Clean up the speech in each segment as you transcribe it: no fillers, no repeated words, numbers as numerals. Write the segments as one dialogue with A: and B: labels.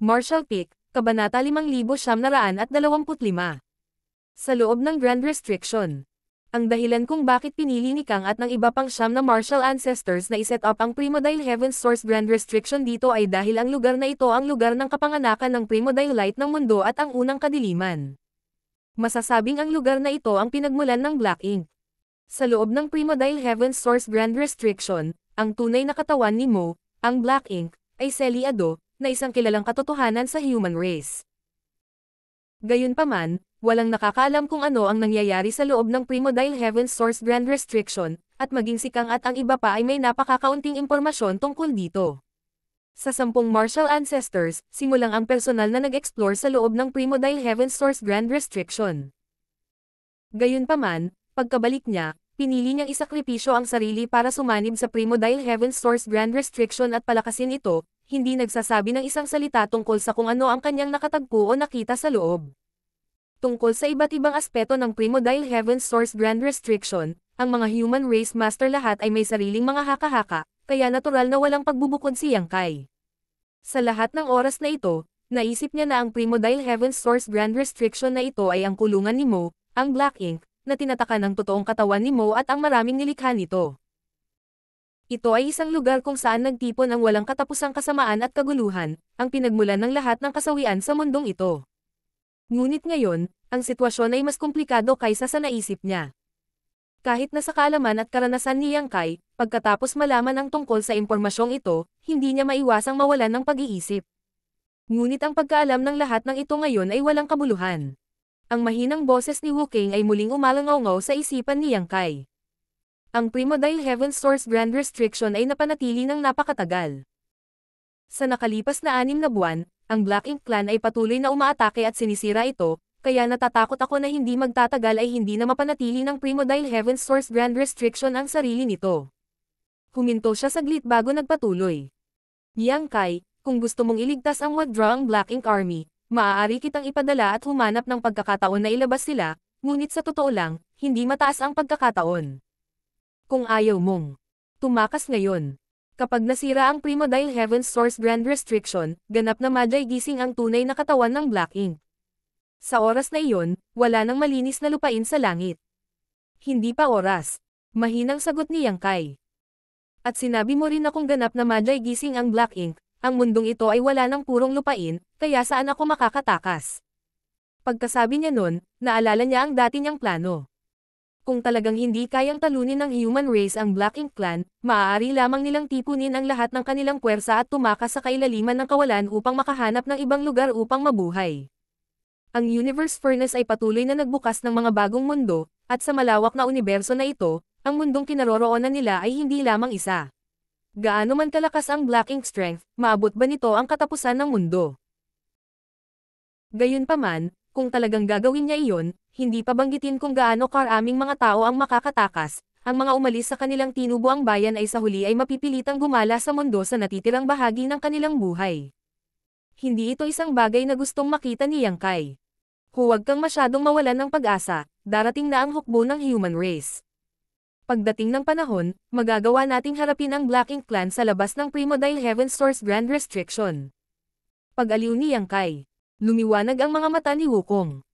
A: Martial Peak, Kabanata 5925. Sa loob ng Grand Restriction. Ang dahilan kung bakit pinili ni Kang at ng iba pang siyam na martial ancestors na iset up ang Primordial Heaven's Source Grand Restriction dito ay dahil ang lugar na ito ang lugar ng kapanganakan ng Primordial Light ng mundo at ang unang kadiliman. Masasabing ang lugar na ito ang pinagmulan ng Black Ink. Sa loob ng Primordial Heaven's Source Grand Restriction, ang tunay na katawan ni Mo, ang Black Ink, ay Seliado, na isang kilalang katotohanan sa human race. Gayunpaman, walang nakakaalam kung ano ang nangyayari sa loob ng Primordial Heaven's Source Grand Restriction, at maging si Kang at ang iba pa ay may napakakaunting impormasyon tungkol dito. Sa 10 martial ancestors, simulang ang personal na nag-explore sa loob ng Primordial Heaven's Source Grand Restriction. Gayunpaman, pagkabalik niya, pinili niyang isakripisyo ang sarili para sumanib sa Primordial Heaven's Source Grand Restriction at palakasin ito, hindi nagsasabi ng isang salita tungkol sa kung ano ang kanyang nakatagpo o nakita sa loob. Tungkol sa iba't ibang aspeto ng Primordial Heaven's Source Grand Restriction, ang mga human race master lahat ay may sariling mga haka-haka, kaya natural na walang pagbubukod si Yang Kai. Sa lahat ng oras na ito, naisip niya na ang Primordial Heaven's Source Grand Restriction na ito ay ang kulungan ni Mo, ang Black Ink, na tinataka ng totoong katawan ni Mo at ang maraming nilikha nito. Ito ay isang lugar kung saan nagtipon ang walang katapusang kasamaan at kaguluhan, ang pinagmulan ng lahat ng kasawian sa mundong ito. Ngunit ngayon, ang sitwasyon ay mas komplikado kaysa sa naisip niya. Kahit na sa kaalaman at karanasan ni Yang Kai, pagkatapos malaman ang tungkol sa impormasyong ito, hindi niya maiwasang mawalan ng pag-iisip. Ngunit ang pagkaalam ng lahat ng ito ngayon ay walang kabuluhan. Ang mahinang boses ni Wu King ay muling umalangaw sa isipan ni Yang Kai. Ang Primordial Heaven's Source Grand Restriction ay napanatili ng napakatagal. Sa nakalipas na 6 na buwan, ang Black Ink Clan ay patuloy na umaatake at sinisira ito, kaya natatakot ako na hindi magtatagal ay hindi na mapanatili ng Primordial Heaven's Source Grand Restriction ang sarili nito. Huminto siya saglit bago nagpatuloy. Yang Kai, kung gusto mong iligtas ang withdraw ang Black Ink Army, maaari kitang ipadala at humanap ng pagkakataon na ilabas sila, ngunit sa totoo lang, hindi mataas ang pagkakataon. Kung ayaw mong tumakas ngayon. Kapag nasira ang Primordial Heaven's Source Grand Restriction, ganap na madyay gising ang tunay na katawan ng Black Ink. Sa oras na iyon, wala nang malinis na lupain sa langit. Hindi pa oras. Mahinang sagot ni Yang Kai. At sinabi mo rin na kung ganap na madyay gising ang Black Ink, ang mundong ito ay wala ng purong lupain, kaya saan ako makakatakas? Pagkasabi niya nun, naalala niya ang dati niyang plano. Kung talagang hindi kayang talunin ng human race ang Black Ink Clan, maaari lamang nilang tipunin ang lahat ng kanilang puwersa at tumakas sa kailaliman ng kawalan upang makahanap ng ibang lugar upang mabuhay. Ang Universe Furnace ay patuloy na nagbukas ng mga bagong mundo, at sa malawak na universo na ito, ang mundong kinaroroonan nila ay hindi lamang isa. Gaano man kalakas ang Black Ink strength, maabot ba nito ang katapusan ng mundo? Gayunpaman, kung talagang gagawin niya iyon, hindi pa banggitin kung gaano karaming mga tao ang makakatakas, ang mga umalis sa kanilang tinubuang bayan ay sa huli ay mapipilitang gumala sa mundo sa natitirang bahagi ng kanilang buhay. Hindi ito isang bagay na gustong makita ni Yang Kai. Huwag kang masyadong mawalan ng pag-asa, darating na ang hukbo ng human race. Pagdating ng panahon, magagawa nating harapin ang Black Ink Clan sa labas ng Primordial Heaven's Source Grand Restriction. Pag-aliw ni Yang Kai. Lumiwanag ang mga mata ni Wukong.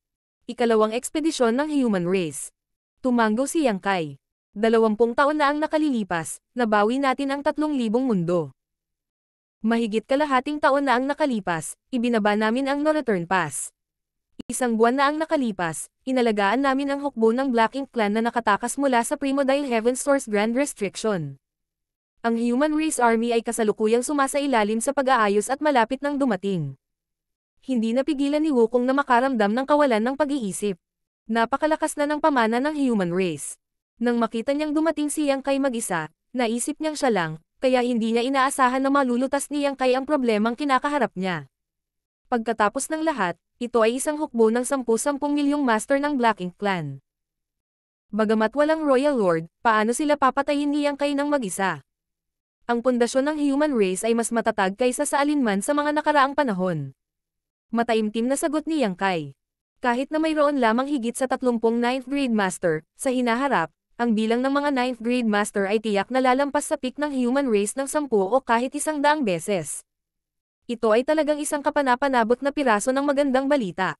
A: Ikalawang ekspedisyon ng human race. Tumanggo si Yang Kai. 20 taon na ang nakalilipas, nabawi natin ang 3,000 mundo. Mahigit kalahating taon na ang nakalipas, ibinaba namin ang No Return Pass. 1 buwan na ang nakalipas, inalagaan namin ang hukbo ng Black Ink Clan na nakatakas mula sa Primordial Heaven's Source Grand Restriction. Ang Human Race Army ay kasalukuyang sumasailalim sa pag-aayos at malapit nang dumating. Hindi napigilan ni Wukong na makaramdam ng kawalan ng pag-iisip. Napakalakas na ng pamana ng human race. Nang makita niyang dumating si Yang Kai mag-isa, naisip niyang siya lang, kaya hindi niya inaasahan na malulutas ni Yang Kai ang problemang kinakaharap niya. Pagkatapos ng lahat, ito ay isang hukbo ng 10-10 milyong master ng Black Ink Clan. Bagamat walang Royal Lord, paano sila papatayin ni Yang Kai ng mag-isa? Ang pundasyon ng human race ay mas matatag kaysa sa alinman sa mga nakaraang panahon. Mataimtim na sagot ni Yang Kai. Kahit na mayroon lamang higit sa 30 9th grade master, sa hinaharap, ang bilang ng mga 9th grade master ay tiyak na lalampas sa peak ng human race ng 10 o kahit 100 beses. Ito ay talagang isang kapanapanabot na piraso ng magandang balita.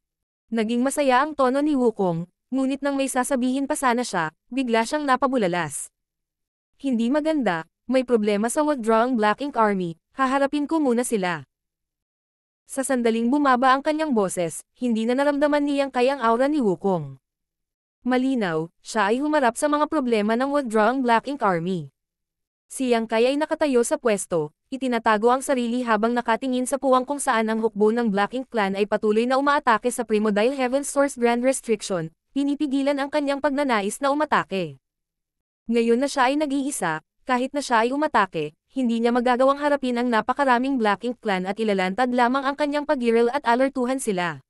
A: Naging masaya ang tono ni Wukong, ngunit nang may sasabihin pa sana siya, bigla siyang napabulalas. Hindi maganda, may problema sa withdrawing Black Ink Army, haharapin ko muna sila. Sa sandaling bumaba ang kanyang boses, hindi na naramdaman niyang kay ang aura ni Wukong. Malinaw, siya ay humarap sa mga problema ng withdrawing Black Ink Army. Si Yang Kai ay nakatayo sa pwesto, itinatago ang sarili habang nakatingin sa puwang kung saan ang hukbo ng Black Ink Clan ay patuloy na umaatake sa Primordial Heaven Source Grand Restriction, pinipigilan ang kanyang pagnanais na umatake. Ngayon na siya ay nag-iisa, kahit na siya ay umatake, hindi niya magagawang harapin ang napakaraming Black Ink Clan at ilalantad lamang ang kanyang pag-giral at alertuhan sila.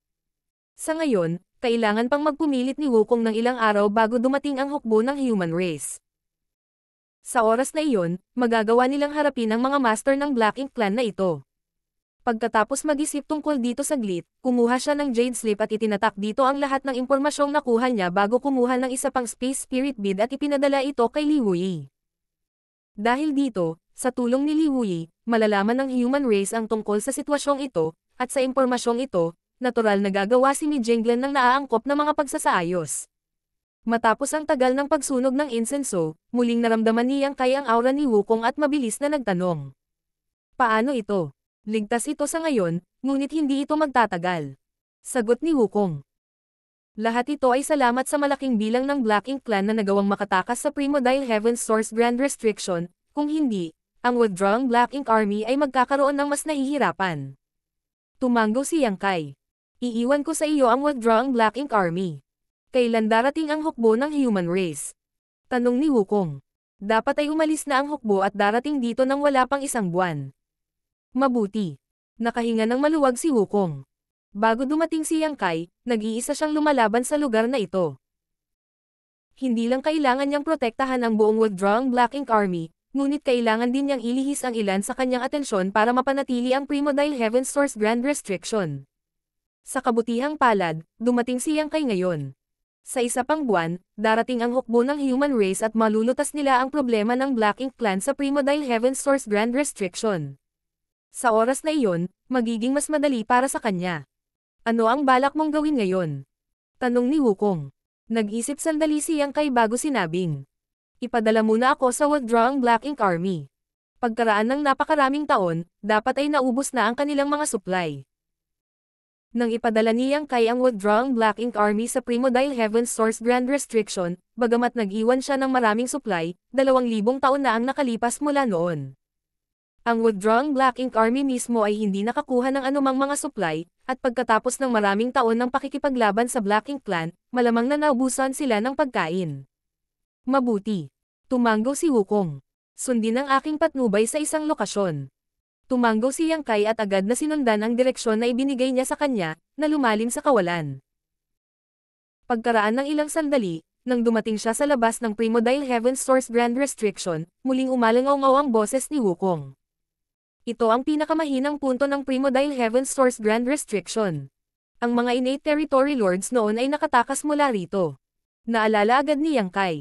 A: Sa ngayon, kailangan pang magpumilit ni Wukong ng ilang araw bago dumating ang hukbo ng human race. Sa oras na iyon, magagawa nilang harapin ang mga master ng Black Ink Clan na ito. Pagkatapos mag-isip tungkol dito saglit, kumuha siya ng Jade Slip at itinatak dito ang lahat ng impormasyong nakuha niya bago kumuha ng isa pang Space Spirit Bead at ipinadala ito kay Li Wuyi. Dahil dito, sa tulong ni Li Wuyi, malalaman ng human race ang tungkol sa sitwasyong ito, at sa impormasyong ito, natural na gagawa si Mi Jinglan ng naaangkop na mga pagsasaayos. Matapos ang tagal ng pagsunog ng insenso, muling naramdaman niyang kaya ang aura ni Wukong at mabilis na nagtanong. Paano ito? Ligtas ito sa ngayon, ngunit hindi ito magtatagal. Sagot ni Wukong. Lahat ito ay salamat sa malaking bilang ng Black Ink Clan na nagawang makatakas sa Primordial Heaven Source Grand Restriction, kung hindi, ang withdrawing Black Ink Army ay magkakaroon ng mas nahihirapan. Tumanggo si Yang Kai. Iiwan ko sa iyo ang withdrawing Black Ink Army. Kailan darating ang hukbo ng human race? Tanong ni Wukong. Dapat ay umalis na ang hukbo at darating dito nang wala pang isang buwan. Mabuti. Nakahinga ng maluwag si Wukong. Bago dumating si Yang Kai, nag-iisa siyang lumalaban sa lugar na ito. Hindi lang kailangan niyang protektahan ang buong withdrawing Black Ink Army, ngunit kailangan din niyang ilihis ang ilan sa kanyang atensyon para mapanatili ang Primordial Heaven Source Grand Restriction. Sa kabutihang palad, dumating si Yang Kai ngayon. Sa isa pang buwan, darating ang hukbo ng human race at malulutas nila ang problema ng Black Ink Clan sa Primordial Heaven Source Grand Restriction. Sa oras na iyon, magiging mas madali para sa kanya. Ano ang balak mong gawin ngayon? Tanong ni Wukong. Nag-isip sandali si Yang Kai bago sinabing. Ipadala muna ako sa withdrawing Black Ink Army. Pagkaraan ng napakaraming taon, dapat ay naubos na ang kanilang mga supply. Nang ipadala ni Yang Kai ang withdrawing Black Ink Army sa Primordial Heaven Source Grand Restriction, bagamat nag-iwan siya ng maraming supply, 2,000 taon na ang nakalipas mula noon. Ang withdrawing Black Ink Army mismo ay hindi nakakuha ng anumang mga supply, at pagkatapos ng maraming taon ng pakikipaglaban sa Black Ink Clan, malamang na naubusan sila ng pagkain. Mabuti. Tumanggo si Wukong. Sundin ang aking patnubay sa isang lokasyon. Tumanggo si Yang Kai at agad na sinundan ang direksyon na ibinigay niya sa kanya, na lumalim sa kawalan. Pagkaraan ng ilang sandali, nang dumating siya sa labas ng Primordial Heaven Source Grand Restriction, muling umalangaw-ngaw ang boses ni Wukong. Ito ang pinakamahinang punto ng Primordial Heaven Source Grand Restriction. Ang mga innate territory lords noon ay nakatakas mula rito. Naalala agad ni Yang Kai.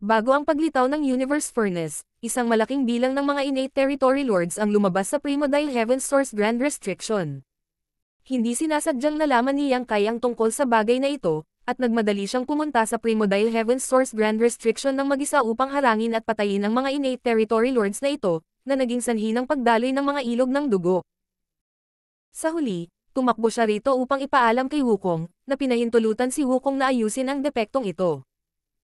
A: Bago ang paglitaw ng Universe Furnace, isang malaking bilang ng mga innate territory lords ang lumabas sa Primordial Heaven Source Grand Restriction. Hindi sinasadyang nalaman ni Yang Kai ang tungkol sa bagay na ito, at nagmadali siyang pumunta sa Primordial Heaven Source Grand Restriction ng mag-isa upang harangin at patayin ang mga innate territory lords na ito, na naging sanhi ng pagdaloy ng mga ilog ng dugo. Sa huli, tumakbo siya rito upang ipaalam kay Wukong, na pinahintulutan si Wukong na ayusin ang depektong ito.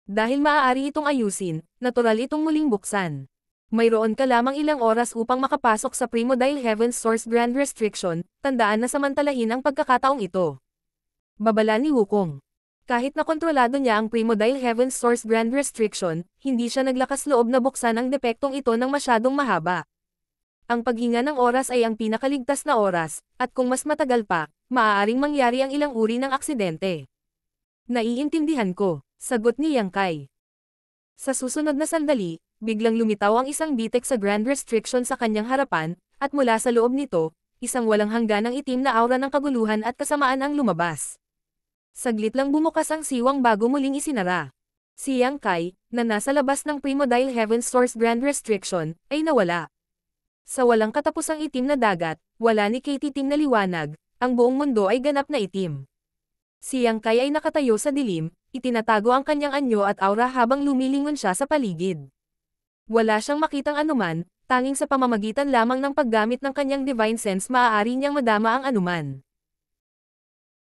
A: Dahil maaari itong ayusin, natural itong muling buksan. Mayroon ka lamang ilang oras upang makapasok sa Primordial Heaven Source Grand Restriction, tandaan na samantalahin ang pagkakataong ito. Babala ni Wukong. Kahit na kontrolado niya ang Primordial Heaven Source Grand Restriction, hindi siya naglakas loob na buksan ang depektong ito ng masyadong mahaba. Ang paghinga ng oras ay ang pinakaligtas na oras, at kung mas matagal pa, maaaring mangyari ang ilang uri ng aksidente. Naiintindihan ko. Sagot ni Yang Kai. Sa susunod na sandali, biglang lumitaw ang isang bitek sa Grand Restriction sa kanyang harapan, at mula sa loob nito, isang walang hangganang itim na aura ng kaguluhan at kasamaan ang lumabas. Saglit lang bumukas ang siwang bago muling isinara. Si Yang Kai, na nasa labas ng Primordial Heaven Source Grand Restriction, ay nawala. Sa walang katapusang itim na dagat, wala ni Katie Ting na liwanag, ang buong mundo ay ganap na itim. Si Yang Kai ay nakatayo sa dilim, itinatago ang kanyang anyo at aura habang lumilingon siya sa paligid. Wala siyang makitang anuman, tanging sa pamamagitan lamang ng paggamit ng kanyang divine sense maaari niyang madama ang anuman.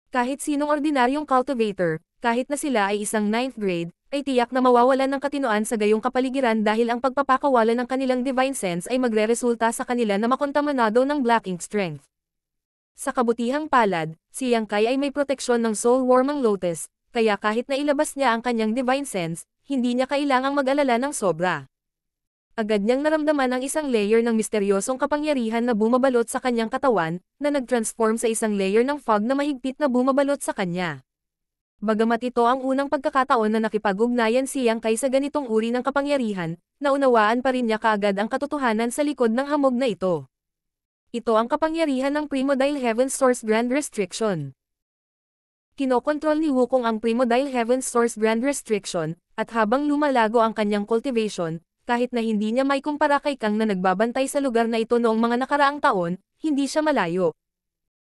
A: Kahit sinong ordinaryong cultivator, kahit na sila ay isang 9th grade, ay tiyak na mawawalan ng katinoan sa gayong kapaligiran dahil ang pagpapakawala ng kanilang divine sense ay magreresulta sa kanila na makontaminado ng black ink strength. Sa kabutihang palad, si Yang Kai ay may proteksyon ng Soul Warmang Lotus, kaya kahit na ilabas niya ang kanyang divine sense, hindi niya kailangang mag-alala ng sobra. Agad niyang naramdaman ang isang layer ng misteryosong kapangyarihan na bumabalot sa kanyang katawan, na nag-transform sa isang layer ng fog na mahigpit na bumabalot sa kanya. Bagamat ito ang unang pagkakataon na nakipag-ugnayan si Yang Kai sa ganitong uri ng kapangyarihan, naunawaan pa rin niya kaagad ang katotohanan sa likod ng hamog na ito. Ito ang kapangyarihan ng Primordial Heaven's Source Grand Restriction. Kinokontrol ni Wukong ang Primordial Heaven's Source Grand Restriction, at habang lumalago ang kanyang cultivation, kahit na hindi niya may kumpara kay Kang na nagbabantay sa lugar na ito noong mga nakaraang taon, hindi siya malayo.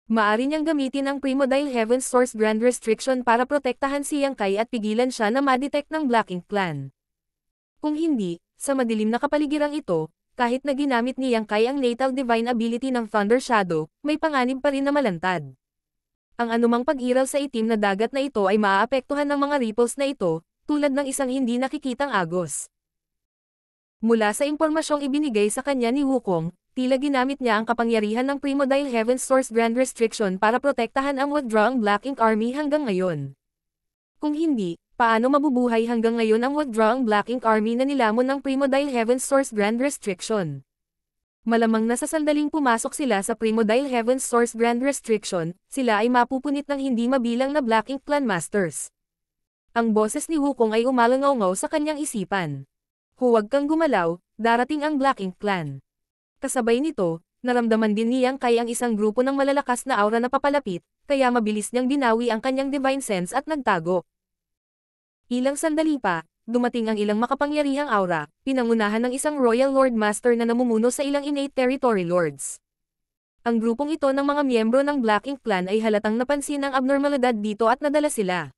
A: Maari niyang gamitin ang Primordial Heaven's Source Grand Restriction para protektahan si Yang Kai at pigilan siya na ma-detect ng Black Ink Clan. Kung hindi, sa madilim na kapaligirang ito, kahit na ginamit ni Yang Kai ang natal divine ability ng Thunder Shadow, may panganib pa rin na malantad. Ang anumang pag-iral sa itim na dagat na ito ay maaapektuhan ng mga ripples na ito, tulad ng isang hindi nakikitang agos. Mula sa impormasyong ibinigay sa kanya ni Wukong, tila ginamit niya ang kapangyarihan ng Primordial Heaven's Source Grand Restriction para protektahan ang withdrawing Black Ink Army hanggang ngayon. Kung hindi, paano mabubuhay hanggang ngayon ang withdrawing Black Ink Army na nilamon ng Primordial Heaven's Source Grand Restriction? Malamang na sa sandaling pumasok sila sa Primordial Heaven's Source Grand Restriction, sila ay mapupunit ng hindi mabilang na Black Ink Clan Masters. Ang boses ni Wukong ay umalangaw-ngaw sa kanyang isipan. Huwag kang gumalaw, darating ang Black Ink Clan. Kasabay nito, naramdaman din ni Yang Kai ang isang grupo ng malalakas na aura na papalapit, kaya mabilis niyang binawi ang kanyang divine sense at nagtago. Ilang sandali pa, dumating ang ilang makapangyarihang aura, pinangunahan ng isang Royal Lord Master na namumuno sa ilang innate territory lords. Ang grupong ito ng mga miyembro ng Black Ink Clan ay halatang napansin ang abnormalidad dito at nadala sila.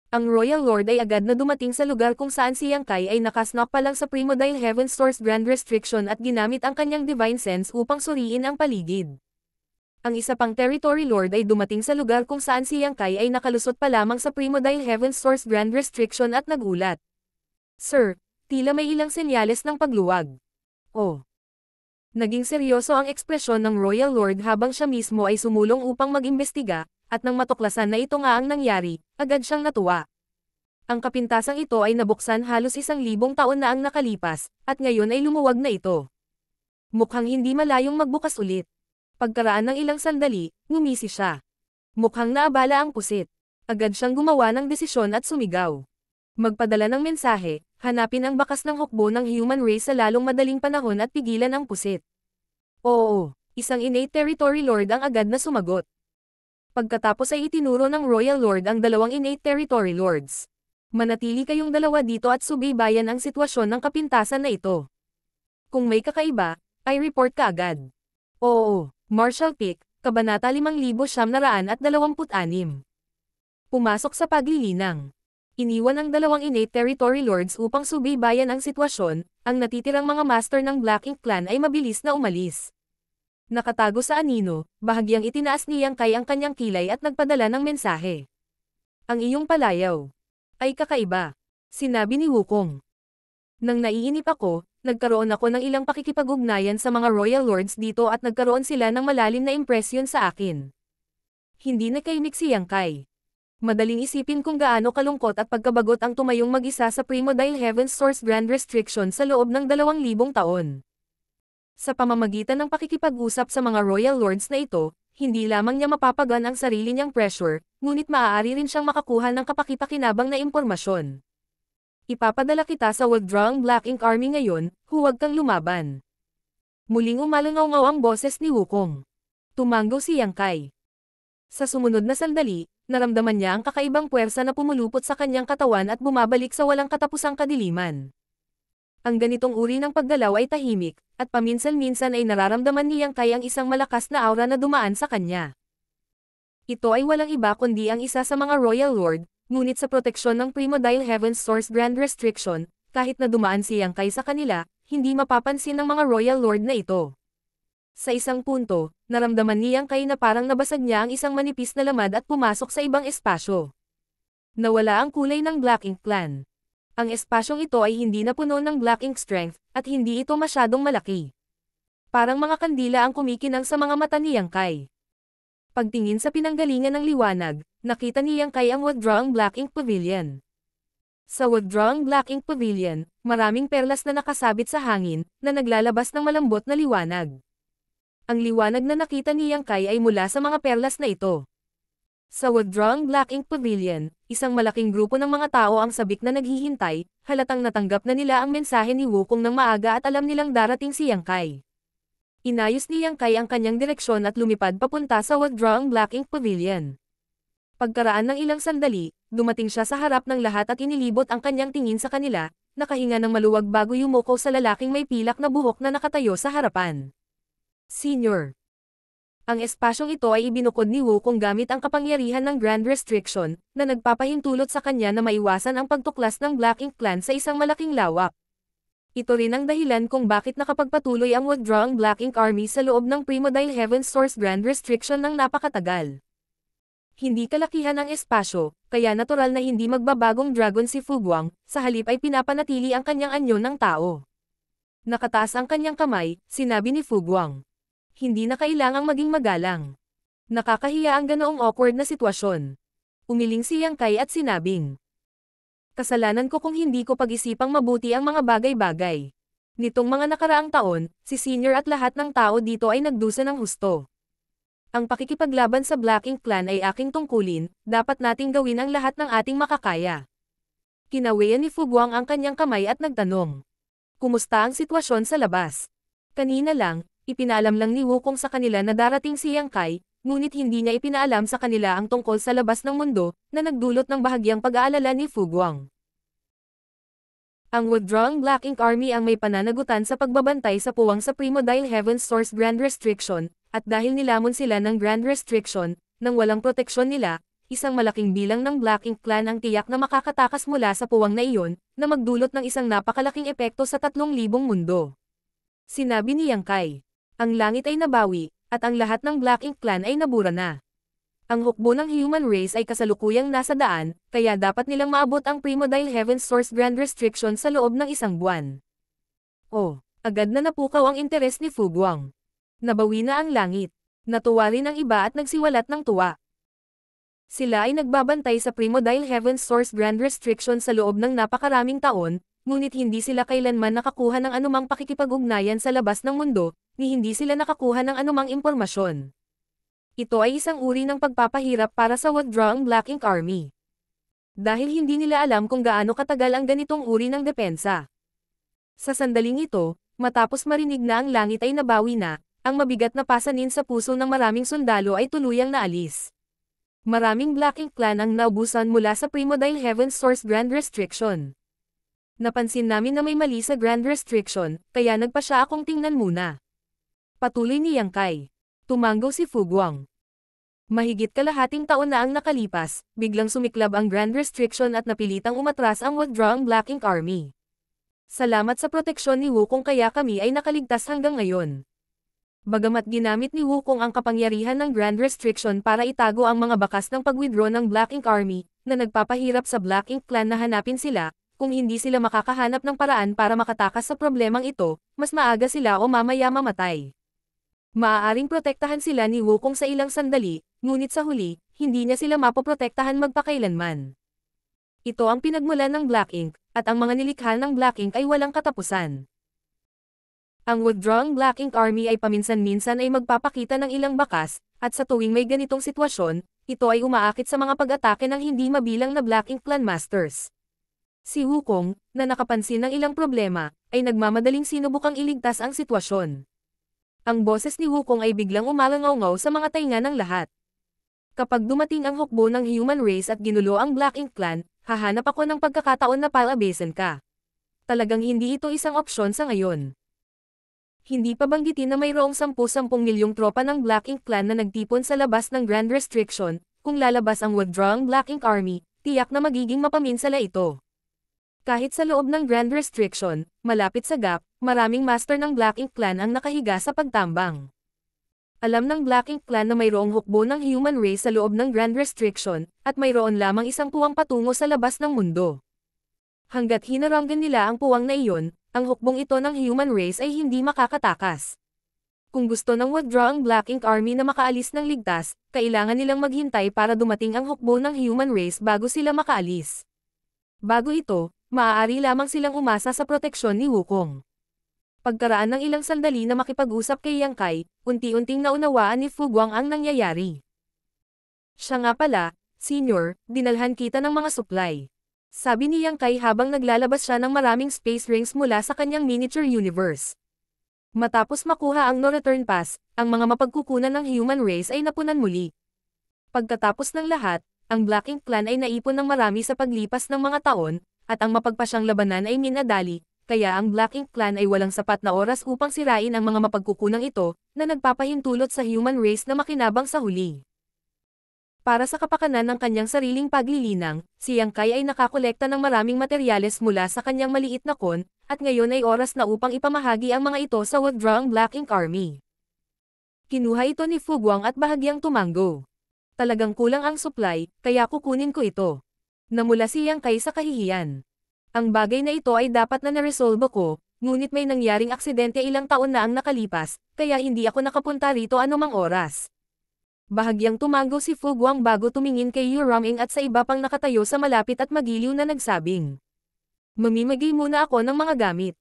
A: Ang Royal Lord ay agad na dumating sa lugar kung saan si Yang Kai ay nakasnap pa lang sa Primordial Heaven's Source Grand Restriction at ginamit ang kanyang divine sense upang suriin ang paligid. Ang isa pang Territory Lord ay dumating sa lugar kung saan si Yang Kai ay nakalusot pa lamang sa Primordial Heaven's Source Grand Restriction at nagulat. Sir, tila may ilang senyales ng pagluwag. Oh. Naging seryoso ang ekspresyon ng Royal Lord habang siya mismo ay sumulong upang mag-imbestiga, at nang matuklasan na ito nga ang nangyari, agad siyang natuwa. Ang kapintasang ito ay nabuksan halos 1,000 taon na ang nakalipas, at ngayon ay lumuwag na ito. Mukhang hindi malayong magbukas ulit. Pagkaraan ng ilang sandali, ngumisi siya. Mukhang naabala ang pusit. Agad siyang gumawa ng desisyon at sumigaw. Magpadala ng mensahe, hanapin ang bakas ng hukbo ng human race sa lalong madaling panahon at pigilan ang pusit. Oo, isang innate territory lord ang agad na sumagot. Pagkatapos ay itinuro ng Royal Lord ang dalawang innate territory lords. Manatili kayong dalawa dito at subaybayan ang sitwasyon ng kapintasan na ito. Kung may kakaiba, ay report ka agad. Oo, Marshal Pick, Kabanata 5,926. Pumasok sa paglilinang. Iniwan ang dalawang innate territory lords upang subaybayan ang sitwasyon, ang natitirang mga master ng Black Ink Clan ay mabilis na umalis. Nakatago sa anino, bahagyang itinaas ni Yang Kai ang kanyang kilay at nagpadala ng mensahe. Ang iyong palayaw ay kakaiba, sinabi ni Wukong. Nang naiinip ako, nagkaroon ako ng ilang pakikipag-ugnayan sa mga Royal Lords dito at nagkaroon sila ng malalim na impresyon sa akin. Hindi nakaimik si Yang Kai. Madaling isipin kung gaano kalungkot at pagkabagot ang tumayong mag-isa sa Primordial Heaven's Source Grand Restriction sa loob ng 2,000 taon. Sa pamamagitan ng pakikipag-usap sa mga Royal Lords na ito, hindi lamang niya mapapagaan ang sarili niyang pressure, ngunit maaari rin siyang makakuha ng kapakipakinabang na impormasyon. Ipapadala kita sa withdrawing Black Ink Army ngayon, huwag kang lumaban. Muling umalangaw-ngaw ang boses ni Wukong. Tumango si Yang Kai. Sa sumunod na sandali, naramdaman niya ang kakaibang puwersa na pumulupot sa kanyang katawan at bumabalik sa walang katapusang kadiliman. Ang ganitong uri ng paggalaw ay tahimik, at paminsan-minsan ay nararamdaman ni Yang Kai ang isang malakas na aura na dumaan sa kanya. Ito ay walang iba kundi ang isa sa mga Royal Lord, ngunit sa proteksyon ng Primodile Heaven's Source Grand Restriction, kahit na dumaan si Yang Kai sa kanila, hindi mapapansin ng mga Royal Lord na ito. Sa isang punto, naramdaman ni Yang Kai na parang nabasag niya ang isang manipis na lamad at pumasok sa ibang espasyo. Nawala ang kulay ng Black Ink Clan. Ang espasyong ito ay hindi na puno ng Black Ink strength, at hindi ito masyadong malaki. Parang mga kandila ang kumikinang sa mga mata ni Yang Kai. Pagtingin sa pinanggalingan ng liwanag, nakita ni Yang Kai ang withdrawing Black Ink Pavilion. Sa withdrawing Black Ink Pavilion, maraming perlas na nakasabit sa hangin, na naglalabas ng malambot na liwanag. Ang liwanag na nakita ni Yang Kai ay mula sa mga perlas na ito. Sa withdrawing Black Ink Pavilion, isang malaking grupo ng mga tao ang sabik na naghihintay, halatang natanggap na nila ang mensahe ni Wukong ng maaga at alam nilang darating si Yang Kai. Inayos ni Yang Kai ang kanyang direksyon at lumipad papunta sa withdrawing Black Ink Pavilion. Pagkaraan ng ilang sandali, dumating siya sa harap ng lahat at inilibot ang kanyang tingin sa kanila, nakahinga ng maluwag bago yumuko sa lalaking may pilak na buhok na nakatayo sa harapan. Senior. Ang espasyong ito ay ibinukod ni Wukong gamit ang kapangyarihan ng Grand Restriction, na nagpapahintulot sa kanya na maiwasan ang pagtuklas ng Black Ink Clan sa isang malaking lawak. Ito rin ang dahilan kung bakit nakapagpatuloy ang withdrawing Black Ink Army sa loob ng Primodile Heaven's Source Grand Restriction ng napakatagal. Hindi kalakihan ang espasyo, kaya natural na hindi magbabagong dragon si Fu Guang, sa halip ay pinapanatili ang kanyang anyo ng tao. Nakataas ang kanyang kamay, sinabi ni Fu Guang. Hindi na kailangang maging magalang. Nakakahiya ang ganoong awkward na sitwasyon. Umiling si Yang Kai at sinabing, kasalanan ko kung hindi ko pag-isipang mabuti ang mga bagay-bagay. Nitong mga nakaraang taon, si Senior at lahat ng tao dito ay nagdusa ng husto. Ang pakikipaglaban sa Black Ink Clan ay aking tungkulin, dapat nating gawin ang lahat ng ating makakaya. Kinawian ni Fu Guang ang kanyang kamay at nagtanong, kumusta ang sitwasyon sa labas? Kanina lang, ipinaalam lang ni Wukong sa kanila na darating si Yang Kai, ngunit hindi niya ipinaalam sa kanila ang tungkol sa labas ng mundo, na nagdulot ng bahagyang pag-aalala ni Fu Guang. Ang withdrawing Black Ink Army ang may pananagutan sa pagbabantay sa puwang sa Primodile Heaven's Source Grand Restriction, at dahil nilamon sila ng Grand Restriction, nang walang proteksyon nila, isang malaking bilang ng Black Ink Clan ang tiyak na makakatakas mula sa puwang na iyon, na magdulot ng isang napakalaking epekto sa 3,000 mundo. Sinabi ni Yang Kai. Ang langit ay nabawi, at ang lahat ng Black Ink Clan ay nabura na. Ang hukbo ng human race ay kasalukuyang nasa daan, kaya dapat nilang maabot ang Primodile Heaven's Source Grand Restriction sa loob ng 1 buwan. Oh, agad na napukaw ang interes ni Fu Guang. Nabawi na ang langit. Natuwa rin ang iba at nagsiwalat ng tuwa. Sila ay nagbabantay sa Primodile Heaven's Source Grand Restriction sa loob ng napakaraming taon, ngunit hindi sila kailanman nakakuha ng anumang pakikipag-ugnayan sa labas ng mundo, ni hindi sila nakakuha ng anumang impormasyon. Ito ay isang uri ng pagpapahirap para sa withdrawing Black Ink Army. Dahil hindi nila alam kung gaano katagal ang ganitong uri ng depensa. Sa sandaling ito, matapos marinig na ang langit ay nabawi na, ang mabigat na pasanin sa puso ng maraming sundalo ay tuluyang naalis. Maraming Black Ink Clan ang naubusan mula sa Primodile Heaven's Source Grand Restriction. Napansin namin na may mali sa Grand Restriction, kaya nagpa siya akong tingnan muna. Patuloy ni Yang Kai. Tumanggaw si Fu Guang. Mahigit kalahating taon na ang nakalipas, biglang sumiklab ang Grand Restriction at napilitang umatras ang withdrawing Black Ink Army. Salamat sa proteksyon ni Wukong kaya kami ay nakaligtas hanggang ngayon. Bagamat ginamit ni Wukong ang kapangyarihan ng Grand Restriction para itago ang mga bakas ng pag-withdraw ng Black Ink Army, na nagpapahirap sa Black Ink Clan na hanapin sila, kung hindi sila makakahanap ng paraan para makatakas sa problemang ito, mas maaga sila o mamaya mamatay. Maaaring protektahan sila ni Wukong sa ilang sandali, ngunit sa huli, hindi niya sila mapoprotektahan magpakailanman. Ito ang pinagmulan ng Black Ink, at ang mga nilikha ng Black Ink ay walang katapusan. Ang withdrawing Black Ink Army ay paminsan-minsan ay magpapakita ng ilang bakas, at sa tuwing may ganitong sitwasyon, ito ay umaakit sa mga pag-atake ng hindi mabilang na Black Ink Clan Masters. Si Wukong, na nakapansin ng ilang problema, ay nagmamadaling sinubukang iligtas ang sitwasyon. Ang boses ni Wukong ay biglang umalangaw-ngaw sa mga tainga ng lahat. Kapag dumating ang hukbo ng human race at ginulo ang Black Ink Clan, hahanap ako ng pagkakataon na palabasin ka. Talagang hindi ito isang opsyon sa ngayon. Hindi pa banggitin na mayroong 10-10 milyong tropa ng Black Ink Clan na nagtipon sa labas ng Grand Restriction. Kung lalabas ang withdrawing Black Ink Army, tiyak na magiging mapaminsala ito. Kahit sa loob ng Grand Restriction, malapit sa gap, maraming master ng Black Ink Clan ang nakahiga sa pagtambang. Alam ng Black Ink Clan na mayroong hukbo ng human race sa loob ng Grand Restriction, at mayroon lamang isang puwang patungo sa labas ng mundo. Hanggat hinaranggan nila ang puwang na iyon, ang hukbong ito ng human race ay hindi makakatakas. Kung gusto ng withdrawing Black Ink Army na makaalis ng ligtas, kailangan nilang maghintay para dumating ang hukbo ng human race bago sila makaalis. Bago ito, maaari lamang silang umasa sa proteksyon ni Wukong. Pagkaraan ng ilang sandali na makipag-usap kay Yang Kai, unti-unting naunawaan ni Fu Guang ang nangyayari. Siya nga pala, Senior, dinalhan kita ng mga supply. Sabi ni Yang Kai habang naglalabas siya ng maraming space rings mula sa kanyang miniature universe. Matapos makuha ang no-return pass, ang mga mapagkukunan ng human race ay napunan muli. Pagkatapos ng lahat, ang Black Ink Clan ay naipon ng marami sa paglipas ng mga taon, at ang mapagpasyang labanan ay minadali, kaya ang Black Ink Clan ay walang sapat na oras upang sirain ang mga mapagkukunang ito, na nagpapahintulot sa human race na makinabang sa huli. Para sa kapakanan ng kanyang sariling paglilinang, si Yang Kai ay nakakolekta ng maraming materyales mula sa kanyang maliit na kon, at ngayon ay oras na upang ipamahagi ang mga ito sa withdrawing Black Ink Army. Kinuha ito ni Fu Guang at bahagyang tumanggo. Talagang kulang ang supply, kaya kukunin ko ito. Namula si Yang Kai sa kahihiyan. Ang bagay na ito ay dapat na naresolve ko, ngunit may nangyaring aksidente ilang taon na ang nakalipas, kaya hindi ako nakapunta rito anumang oras. Bahagyang tumango si Fu Guang bago tumingin kay Yu Raming at sa iba pang nakatayo sa malapit at magiliw na nagsabing. Mamimigay muna ako ng mga gamit.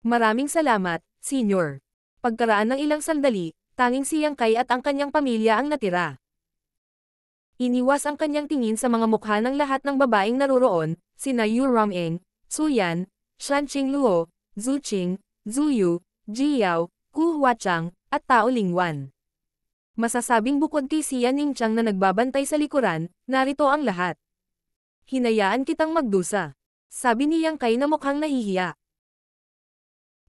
A: Maraming salamat, Senior. Pagkaraan ng ilang sandali, tanging si Yang Kai at ang kanyang pamilya ang natira. Iniwas ang kanyang tingin sa mga mukha ng lahat ng babaeng naroroon, sina Yu Raming, Su Yan, Shan Qingluo, Zhu Qing, Zhu Yu, Ji Yao, Ku Huachang, at Tao Lingwan. Masasabing bukod kay Xia Ningqiang na nagbabantay sa likuran, narito ang lahat. Hinayaan kitang magdusa. Sabi ni Yang Kai na mukhang nahihiya.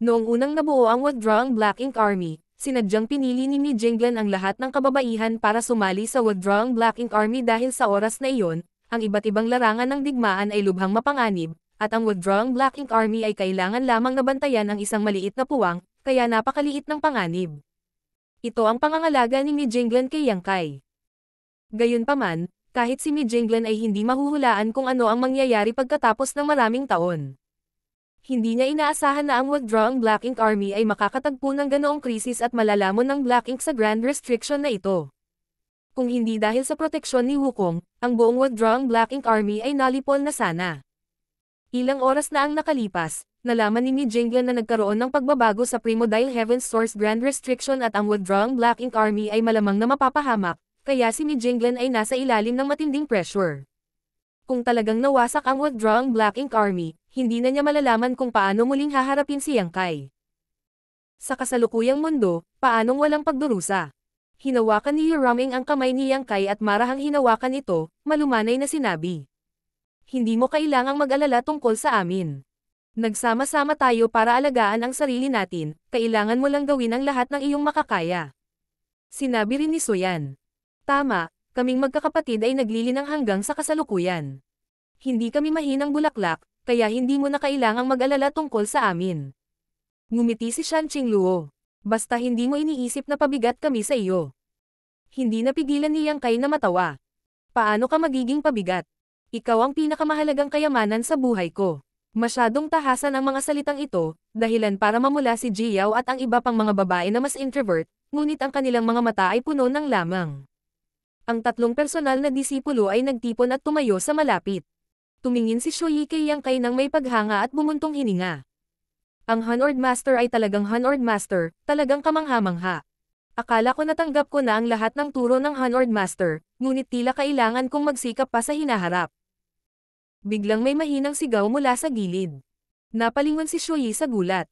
A: Noong unang nabuo ang withdrawing Black Ink Army, sinadyang pinili ni Mi Jinglan ang lahat ng kababaihan para sumali sa withdrawing Black Ink Army dahil sa oras na iyon, ang iba't ibang larangan ng digmaan ay lubhang mapanganib, at ang withdrawing Black Ink Army ay kailangan lamang nabantayan ang isang maliit na puwang, kaya napakaliit ng panganib. Ito ang pangangalaga ni Mi Jinglan kay Yang Kai. Gayunpaman, kahit si Mi Jinglan ay hindi mahuhulaan kung ano ang mangyayari pagkatapos ng maraming taon. Hindi niya inaasahan na ang withdrawing Black Ink Army ay makakatagpo ng ganoong krisis at malalamon ng Black Ink sa Grand Restriction na ito. Kung hindi dahil sa proteksyon ni Wukong, ang buong withdrawing Black Ink Army ay nalipol na sana. Ilang oras na ang nakalipas, nalaman ni Mi Jinglan na nagkaroon ng pagbabago sa Primordial Heaven's Source Grand Restriction at ang withdrawing Black Ink Army ay malamang na mapapahamak, kaya si Mi Jinglan ay nasa ilalim ng matinding pressure. Kung talagang nawasak ang withdrawing Black Ink Army, hindi na niya malalaman kung paano muling haharapin si Yang Kai. Sa kasalukuyang mundo, paanong walang pagdurusa? Hinawakan ni Yu Raming ang kamay ni Yang Kai at marahang hinawakan ito, malumanay na sinabi. Hindi mo kailangang mag-alala tungkol sa amin. Nagsama-sama tayo para alagaan ang sarili natin, kailangan mo lang gawin ang lahat ng iyong makakaya. Sinabi rin ni Soyan. Tama, kaming magkakapatid ay naglilinang hanggang sa kasalukuyan. Hindi kami mahinang bulaklak, kaya hindi mo na kailangang mag-alala tungkol sa amin. Ngumiti si Shan Qingluo. Basta hindi mo iniisip na pabigat kami sa iyo. Hindi napigilan ni Yang Kai na matawa. Paano ka magiging pabigat? Ikaw ang pinakamahalagang kayamanan sa buhay ko. Masyadong tahasan ang mga salitang ito, dahilan para mamula si Ji Yao at ang iba pang mga babae na mas introvert, ngunit ang kanilang mga mata ay puno ng lamang. Ang tatlong personal na disipulo ay nagtipon at tumayo sa malapit. Tumingin si Shuyi kay Yang Kai nang may paghanga at bumuntong hininga. Ang Hanord Master ay talagang Hanord Master, talagang kamangha-mangha. Akala ko natanggap ko na ang lahat ng turo ng Hanord Master, ngunit tila kailangan kong magsikap pa sa hinaharap. Biglang may mahinang sigaw mula sa gilid. Napalingon si Shuyi sa gulat.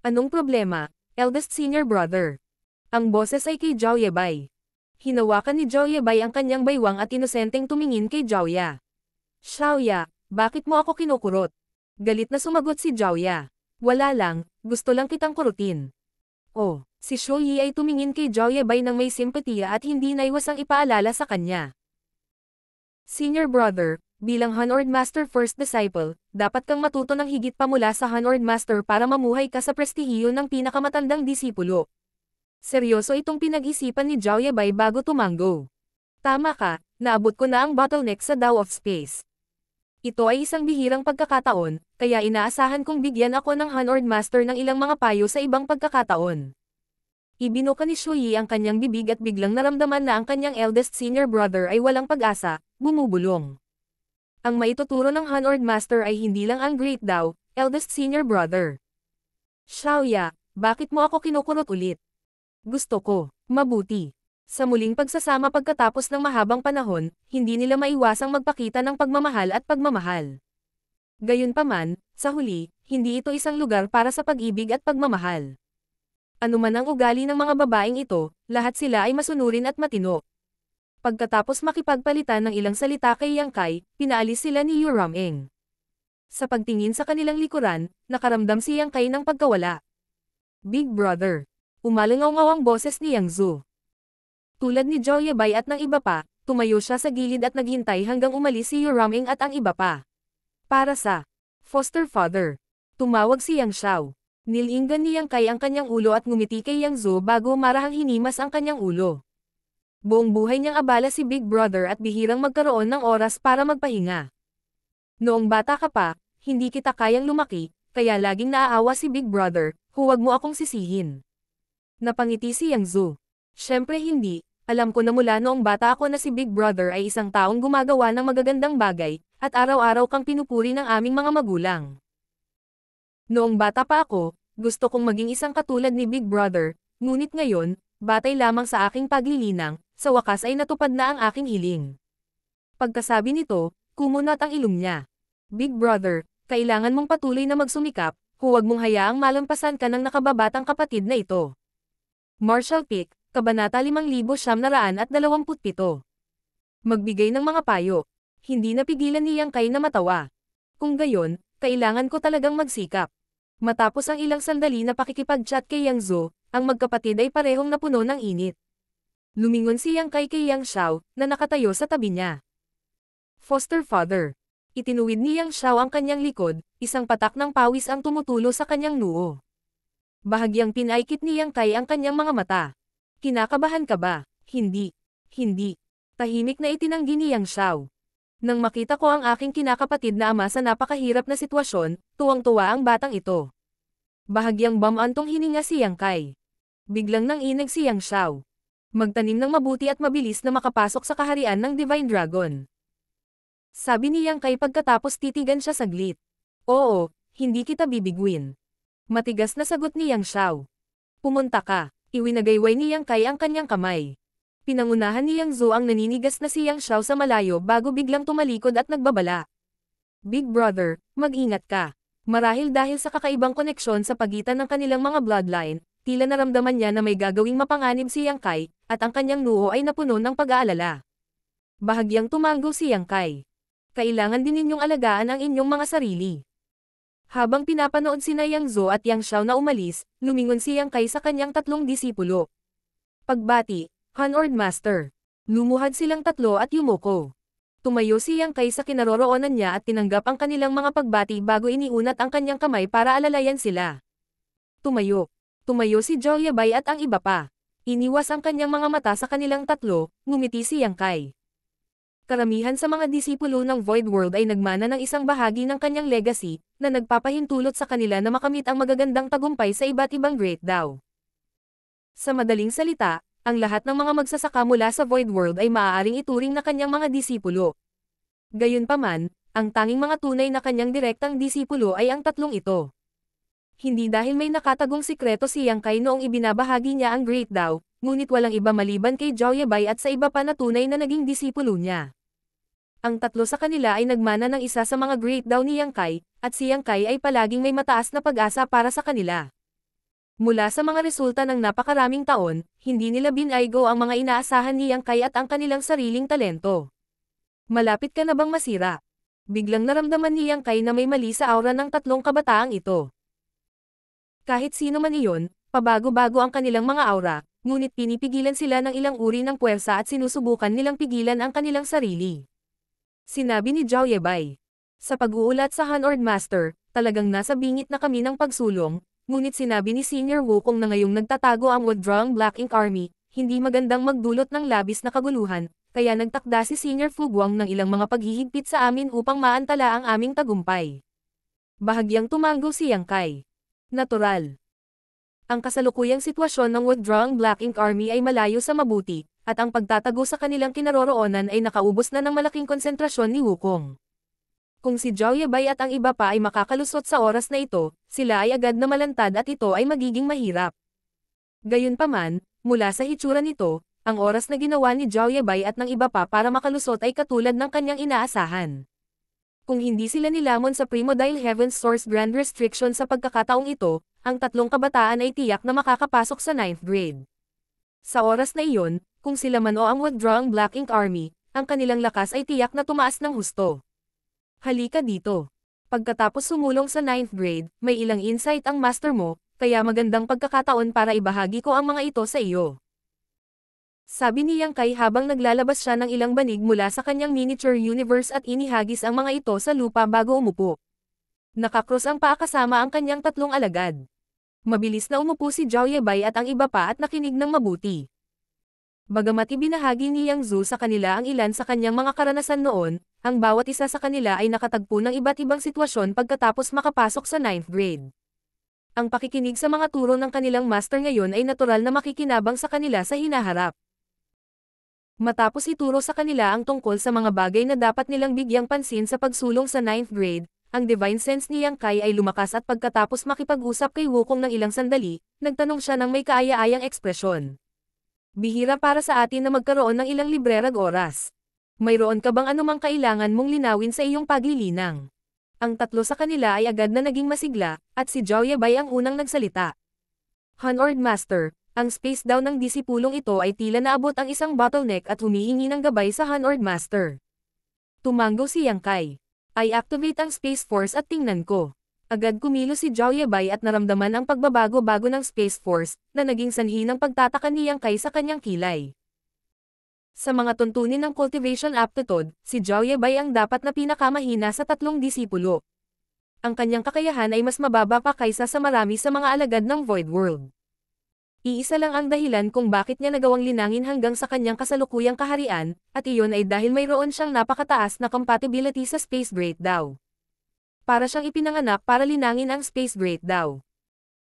A: Anong problema, eldest senior brother? Ang boses ay kay Zhao Yebay. Hinawakan ni Zhao Yebay ang kanyang baywang at inosenteng tumingin kay Zhao Ya. Xiaoya, bakit mo ako kinukurot? Galit na sumagot si Zhaoya. Wala lang, gusto lang kitang kurutin. Oh, si Shu Yi ay tumingin kay Zhao Yebay ng may simpatiya at hindi naiwasang ipaalala sa kanya. Senior brother, bilang Hanord Master First Disciple, dapat kang matuto ng higit pa mula sa Hanord Master para mamuhay ka sa prestihiyo ng pinakamatandang disipulo. Seryoso itong pinag-isipan ni Zhao Yebay bago tumanggo. Tama ka, naabot ko na ang bottleneck sa Dao of Space. Ito ay isang bihirang pagkakataon, kaya inaasahan kong bigyan ako ng Hanord Master ng ilang mga payo sa ibang pagkakataon. Ibinuka ni Shu Yi ang kanyang bibig at biglang naramdaman na ang kanyang eldest senior brother ay walang pag-asa, bumubulong. Ang maituturo ng Hanord Master ay hindi lang ang Great Dao, eldest senior brother. Xiaoya, bakit mo ako kinukurot ulit? Gusto ko, mabuti. Sa muling pagsasama pagkatapos ng mahabang panahon, hindi nila maiwasang magpakita ng pagmamahal at pagmamahal. Gayunpaman, sa huli, hindi ito isang lugar para sa pag-ibig at pagmamahal. Ano man ang ugali ng mga babaeng ito, lahat sila ay masunurin at matino. Pagkatapos makipagpalitan ng ilang salita kay Yang Kai, pinaalis sila ni Yu Rameng. Sa pagtingin sa kanilang likuran, nakaramdam si Yang Kai ng pagkawala. Big Brother. Umalangaw-ngaw ang boses ni Yang Zhu. Tulad ni Zhao Yebay at ng iba pa, tumayo siya sa gilid at naghintay hanggang umalis si Yu Rameng at ang iba pa. Para sa foster father. Tumawag si Yang Xiao. Nilinggan ni Yang Kai ang kanyang ulo at ngumiti kay Yang Zhu bago marahang hinimas ang kanyang ulo. Buong buhay niyang abala si Big Brother at bihirang magkaroon ng oras para magpahinga. Noong bata ka pa, hindi kita kayang lumaki, kaya laging naaawa si Big Brother, huwag mo akong sisihin. Napangiti si Yang Zhu. Siyempre hindi. Alam ko na mula noong bata ako na si Big Brother ay isang taong gumagawa ng magagandang bagay, at araw-araw kang pinupuri ng aming mga magulang. Noong bata pa ako, gusto kong maging isang katulad ni Big Brother, ngunit ngayon, batay lamang sa aking paglilinang, sa wakas ay natupad na ang aking hiling. Pagkasabi nito, kumunat ang ilong niya. Big Brother, kailangan mong patuloy na magsumikap, huwag mong hayaang malampasan ka ng nakababatang kapatid na ito. Marshall Peak, Kabanata 5927. Magbigay ng mga payo. Hindi napigilan ni Yang Kai na matawa. Kung gayon, kailangan ko talagang magsikap. Matapos ang ilang sandali na pakikipag-chat kay Yang Zhu, ang magkapatid ay parehong napuno ng init. Lumingon si Yang Kai kay Yang Xiao, na nakatayo sa tabi niya. Foster father. Itinuwid ni Yang Xiao ang kanyang likod, isang patak ng pawis ang tumutulo sa kanyang noo. Bahagyang pinaikit ni Yang Kai ang kanyang mga mata. Kinakabahan ka ba? Hindi. Hindi. Tahimik na itinanggi ni Yang Xiao. Nang makita ko ang aking kinakapatid na ama sa napakahirap na sitwasyon, tuwang-tuwa ang batang ito. Bahagyang bamantong hininga si Yang Kai. Biglang nanginig si Yang Xiao. Magtanim ng mabuti at mabilis na makapasok sa kaharian ng Divine Dragon. Sabi ni Yang Kai pagkatapos titigan siya saglit. Oo, hindi kita bibiguin. Matigas na sagot ni Yang Xiao. Pumunta ka. Iwinagayway ni Yang Kai ang kanyang kamay. Pinangunahan ni Yang Zhu ang naninigas na si Yang Xiao sa malayo bago biglang tumalikod at nagbabala. Big Brother, mag-ingat ka. Marahil dahil sa kakaibang koneksyon sa pagitan ng kanilang mga bloodline, tila naramdaman niya na may gagawing mapanganib si Yang Kai, at ang kanyang noo ay napuno ng pag-aalala. Bahagyang tumango si Yang Kai. Kailangan din ninyong alagaan ang inyong mga sarili. Habang pinapanood sina Yang Zhu at Yang Xiao na umalis, lumingon si Yang Kai sa kanyang tatlong disipulo. Pagbati, Hanord Master. Lumuhad silang tatlo at yumuko. Tumayo si Yang Kai sa kinaroroonan niya at tinanggap ang kanilang mga pagbati bago iniunat ang kanyang kamay para alalayan sila. Tumayo. Tumayo si Zhao Yebay at ang iba pa. Iniwas ang kanyang mga mata sa kanilang tatlo, ngumiti si Yang Kai. Karamihan sa mga disipulo ng Void World ay nagmana ng isang bahagi ng kanyang legacy, na nagpapahintulot sa kanila na makamit ang magagandang tagumpay sa iba't ibang Great Dao. Sa madaling salita, ang lahat ng mga magsasaka mula sa Void World ay maaaring ituring na kanyang mga disipulo. Gayunpaman, ang tanging mga tunay na kanyang direktang disipulo ay ang tatlong ito. Hindi dahil may nakatagong sikreto si Yang Kai noong ibinabahagi niya ang Great Dao, ngunit walang iba maliban kay Zhao Yebay at sa iba pa na tunay na naging disipulo niya. Ang tatlo sa kanila ay nagmana ng isa sa mga Great Dao ni Yang Kai, at si Yang Kai ay palaging may mataas na pag-asa para sa kanila. Mula sa mga resulta ng napakaraming taon, hindi nila binaygo ang mga inaasahan ni Yang Kai at ang kanilang sariling talento. Malapit ka na bang masira? Biglang naramdaman ni Yang Kai na may mali sa aura ng tatlong kabataang ito. Kahit sino man iyon, pabago-bago ang kanilang mga aura, ngunit pinipigilan sila ng ilang uri ng puwersa at sinusubukan nilang pigilan ang kanilang sarili. Sinabi ni Zhao Yebai. Sa pag-uulat sa Hanord Master, talagang nasa bingit na kami ng pagsulong, ngunit sinabi ni Senior Wukong na ngayong nagtatago ang withdrawing Black Ink Army, hindi magandang magdulot ng labis na kaguluhan, kaya nagtakda si Senior Fu Guang ng ilang mga paghihigpit sa amin upang maantala ang aming tagumpay. Bahagyang tumango si Yang Kai. Natural. Ang kasalukuyang sitwasyon ng withdrawing Black Ink Army ay malayo sa mabuti, at ang pagtatago sa kanilang kinaroroonan ay nakaubos na ng malaking konsentrasyon ni Wukong. Kung si Zhao Yebai at ang iba pa ay makakalusot sa oras na ito, sila ay agad na malantad at ito ay magiging mahirap. Gayunpaman, mula sa hitsura nito, ang oras na ginawa ni Zhao Yebai at ng iba pa para makalusot ay katulad ng kanyang inaasahan. Kung hindi sila nilamon sa Primordial Heaven's Source Grand Restriction sa pagkakataong ito, ang tatlong kabataan ay tiyak na makakapasok sa 9th grade. Sa oras na iyon, kung sila man o ang withdrawing Black Ink Army, ang kanilang lakas ay tiyak na tumaas ng husto. Halika dito. Pagkatapos sumulong sa 9th grade, may ilang insight ang master mo, kaya magandang pagkakataon para ibahagi ko ang mga ito sa iyo. Sabi ni Yang Kai habang naglalabas siya ng ilang banig mula sa kanyang miniature universe at inihagis ang mga ito sa lupa bago umupo. Nakakross ang paa kasama ang kanyang tatlong alagad. Mabilis na umupo si Zhao Yebai at ang iba pa at nakinig ng mabuti. Bagamat ibinahagi ni Yang Zhu sa kanila ang ilan sa kanyang mga karanasan noon, ang bawat isa sa kanila ay nakatagpo ng iba't ibang sitwasyon pagkatapos makapasok sa 9th grade. Ang pakikinig sa mga turo ng kanilang master ngayon ay natural na makikinabang sa kanila sa hinaharap. Matapos ituro sa kanila ang tungkol sa mga bagay na dapat nilang bigyang pansin sa pagsulong sa 9th grade, ang divine sense ni Yang Kai ay lumakas at pagkatapos makipag-usap kay Wukong ng ilang sandali, nagtanong siya ng may kaaya-ayang ekspresyon. Bihira para sa atin na magkaroon ng ilang librerag oras. Mayroon ka bang anumang kailangan mong linawin sa iyong paglilinang? Ang tatlo sa kanila ay agad na naging masigla, at si Zhao Yebai ang unang nagsalita. Hanord Master, ang space daw ng disipulong ito ay tila naabot ang isang bottleneck at humihingi ng gabay sa Hanord Master. Tumango si Yang Kai. I activate ang Space Force at tingnan ko. Agad kumilos si Zhao Yebai at naramdaman ang pagbabago-bago ng Space Force, na naging sanhi ng pagtataka ni Yang Kai sa kanyang kilay. Sa mga tuntunin ng cultivation aptitude, si Zhao Yebai ang dapat na pinakamahina sa tatlong disipulo. Ang kanyang kakayahan ay mas mababa pa kaysa sa marami sa mga alagad ng Void World. Iisa lang ang dahilan kung bakit niya nagawang linangin hanggang sa kanyang kasalukuyang kaharian, at iyon ay dahil mayroon siyang napakataas na compatibility sa Space Great daw. Para siyang ipinanganak para linangin ang Space Great daw.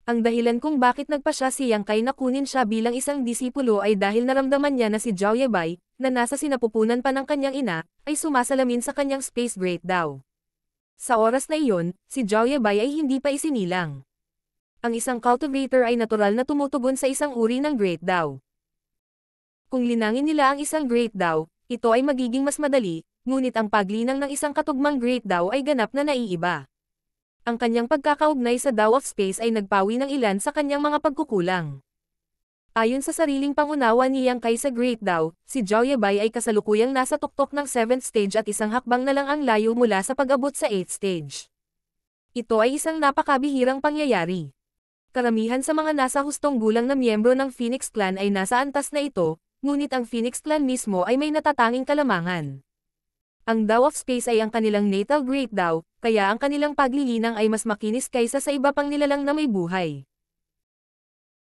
A: Ang dahilan kung bakit nagpa siya si Yang Kai na kunin siya bilang isang disipulo ay dahil naramdaman niya na si Zhao Yebai, na nasa sinapupunan pa ng kanyang ina, ay sumasalamin sa kanyang Space Great daw. Sa oras na iyon, si Zhao Yebai ay hindi pa isinilang. Ang isang cultivator ay natural na tumutugon sa isang uri ng Great daw. Kung linangin nila ang isang Great daw, ito ay magiging mas madali, ngunit ang paglinang ng isang katugmang Great daw ay ganap na naiiba. Ang kanyang pagkakaugnay sa Tao of Space ay nagpawi ng ilan sa kanyang mga pagkukulang. Ayon sa sariling pangunawa ni Yang Kai sa Great Tao, si Zhao Yebai ay kasalukuyang nasa tuktok ng 7th stage at isang hakbang na lang ang layo mula sa pag-abot sa 8th stage. Ito ay isang napakabihirang pangyayari. Karamihan sa mga nasa hustong gulang na miyembro ng Phoenix Clan ay nasa antas na ito, ngunit ang Phoenix Clan mismo ay may natatanging kalamangan. Ang Tao of Space ay ang kanilang natal Great Tao, kaya ang kanilang paglilinang ay mas makinis kaysa sa iba pang nilalang na may buhay.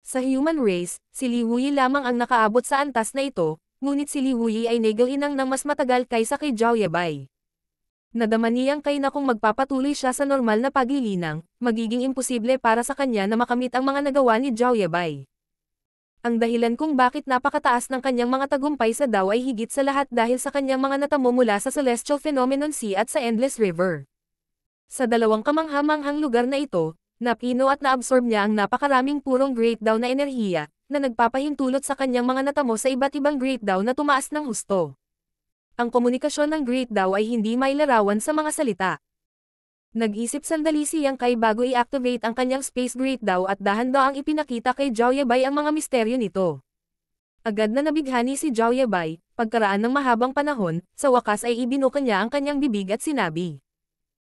A: Sa human race, si Li Wuyi lamang ang nakaabot sa antas na ito, ngunit si Li Wuyi ay nagalinang ng mas matagal kaysa kay Zhao Yebai. Nadama ni Yang Kai na kung magpapatuloy siya sa normal na paglilinang, magiging imposible para sa kanya na makamit ang mga nagawa ni Zhao Yebai. Ang dahilan kung bakit napakataas ng kanyang mga tagumpay sa Tao ay higit sa lahat dahil sa kanyang mga natamo mula sa Celestial Phenomenon Sea at sa Endless River. Sa dalawang kamangha-manghang lugar na ito, napino at naabsorb niya ang napakaraming purong Great Tao na enerhiya, na nagpapahintulot sa kanyang mga natamo sa iba't ibang Great Tao na tumaas ng husto. Ang komunikasyon ng Great Tao ay hindi mailarawan sa mga salita. Nag-isip sandali si Yang Kai bago i-activate ang kanyang Space Great Tao at dahan-dahang ipinakita kay Zhao Yebai ang mga misteryo nito. Agad na nabighani si Zhao Yebai, Pagkaraan ng mahabang panahon, sa wakas ay ibinuka niya ang kanyang bibig at sinabi.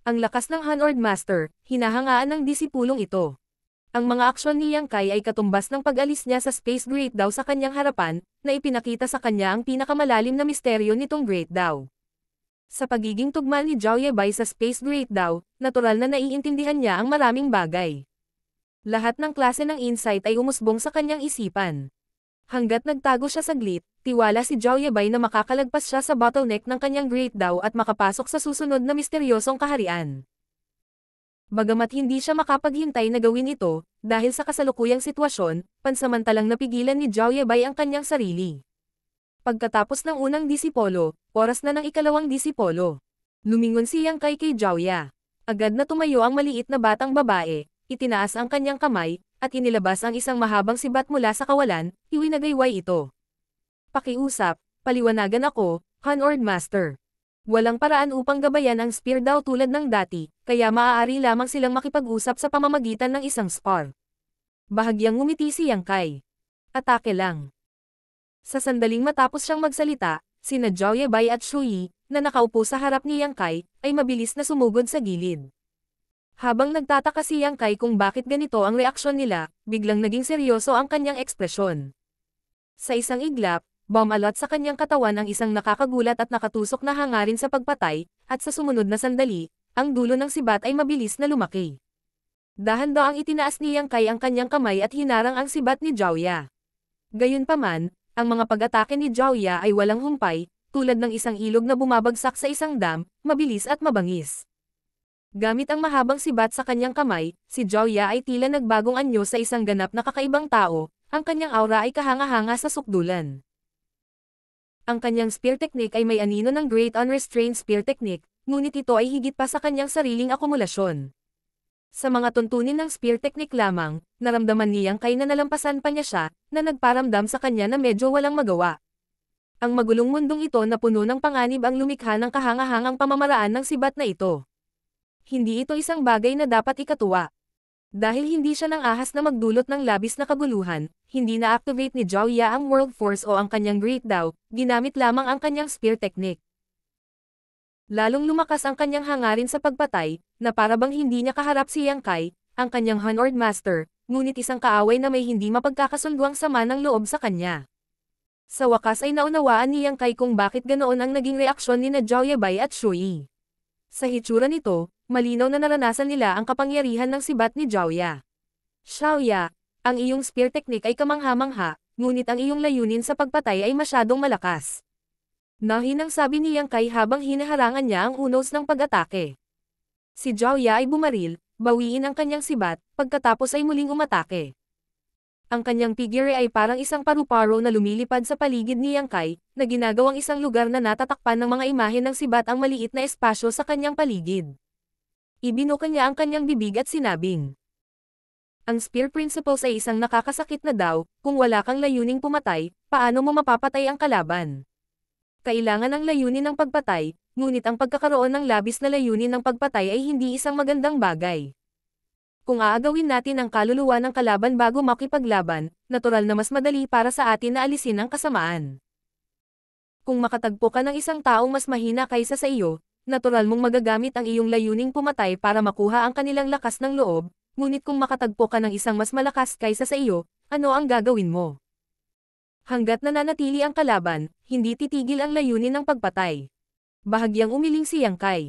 A: Ang lakas ng Hanord Master, hinahangaan ng disipulong ito. Ang mga aksyon ni Yang Kai ay katumbas ng pag-alis niya sa Space Great Daw sa kanyang harapan, na ipinakita sa kanya ang pinakamalalim na misteryo nitong Great Daw. Sa pagiging tugma ni Zhao Yebei sa Space Great Daw, natural na naiintindihan niya ang maraming bagay. Lahat ng klase ng insight ay umusbong sa kanyang isipan. Hanggat nagtago siya saglit, tiwala si Zhao Yebei na makakalagpas siya sa bottleneck ng kanyang Great Daw at makapasok sa susunod na misteryosong kaharian. Bagamat hindi siya makapaghintay na gawin ito, dahil sa kasalukuyang sitwasyon, pansamantalang napigilan ni Zhao Yebei ang kanyang sarili. Pagkatapos ng unang disipolo, oras na ng ikalawang disipolo. Lumingon si Yang Kai kay Zhao Ya. Agad na tumayo ang maliit na batang babae, itinaas ang kanyang kamay, at inilabas ang isang mahabang sibat mula sa kawalan, iwinagayway ito. Pakiusap, paliwanagan ako, Hanord Master. Walang paraan upang gabayan ang spear daw tulad ng dati, kaya maaari lamang silang makipag-usap sa pamamagitan ng isang spar. Bahagyang ngumiti si Yang Kai. Atake lang. Sa sandaling matapos siyang magsalita, sina Zhao Yebei at Shu Yi, na nakaupo sa harap ni Yang Kai, ay mabilis na sumugod sa gilid. Habang nagtataka si Yang Kai kung bakit ganito ang reaksyon nila, biglang naging seryoso ang kanyang ekspresyon. Sa isang iglap, bumalot sa kanyang katawan ang isang nakakagulat at nakatusok na hangarin sa pagpatay, at sa sumunod na sandali, ang dulo ng sibat ay mabilis na lumaki. Dahan-daang itinaas ni Yang Kai ang kanyang kamay at hinarang ang sibat ni Zhao Ya. Gayunpaman, ang mga pag-atake ni Zhao Ya ay walang humpay, tulad ng isang ilog na bumabagsak sa isang dam, mabilis at mabangis. Gamit ang mahabang sibat sa kanyang kamay, si Zhao Ya ay tila nagbagong anyo sa isang ganap na kakaibang tao, ang kanyang aura ay kahanga-hanga sa sukdulan. Ang kanyang spear technique ay may anino ng Great Unrestrained Spear Technique, ngunit ito ay higit pa sa kanyang sariling akumulasyon. Sa mga tuntunin ng spear technique lamang, naramdaman ni Yang Kai na nalampasan pa niya siya, na nagparamdam sa kanya na medyo walang magawa. Ang magulong mundong ito na puno ng panganib ang lumikha ng kahanga-hangang pamamaraan ng sibat na ito. Hindi ito isang bagay na dapat ikatuwa. Dahil hindi siya nang ahas na magdulot ng labis na kaguluhan, hindi na-activate ni Zhao Ya ang World Force o ang kanyang Great Daw, ginamit lamang ang kanyang spear technique. Lalong lumakas ang kanyang hangarin sa pagpatay, na parabang hindi niya kaharap si Yang Kai, ang kanyang Hanord Master, ngunit isang kaaway na may hindi mapagkakasunduang sama ng loob sa kanya. Sa wakas ay naunawaan ni Yang Kai kung bakit ganoon ang naging reaksyon ni na Zhao Yebei at Shu Yi. Sa hitsura nito, malinaw na naranasan nila ang kapangyarihan ng sibat ni Zhao Ya. Zhao Ya, ang iyong spear technique ay kamangha-mangha, ngunit ang iyong layunin sa pagpatay ay masyadong malakas. Nahinang sabi ni Yang Kai habang hinaharangan niya ang unos ng pag-atake. Si Zhao Ya ay bumaril, bawiin ang kanyang sibat, pagkatapos ay muling umatake. Ang kanyang figure ay parang isang paru-paro na lumilipad sa paligid ni Yang Kai, na ginagawang isang lugar na natatakpan ng mga imahe ng sibat ang maliit na espasyo sa kanyang paligid. Ibinuka niya ang kanyang bibig at sinabing, ang Spear Principles ay isang nakakasakit na daw, kung wala kang layuning pumatay, paano mo mapapatay ang kalaban? Kailangan ng layunin ng pagpatay, ngunit ang pagkakaroon ng labis na layunin ng pagpatay ay hindi isang magandang bagay. Kung aagawin natin ang kaluluwa ng kalaban bago makipaglaban, natural na mas madali para sa atin na alisin ang kasamaan. Kung makatagpo ka ng isang taong mas mahina kaysa sa iyo, natural mong magagamit ang iyong layuning pumatay para makuha ang kanilang lakas ng loob, ngunit kung makatagpo ka ng isang mas malakas kaysa sa iyo, ano ang gagawin mo? Hanggat nananatili ang kalaban, hindi titigil ang layunin ng pagpatay. Bahagyang umiling si Yang Kai.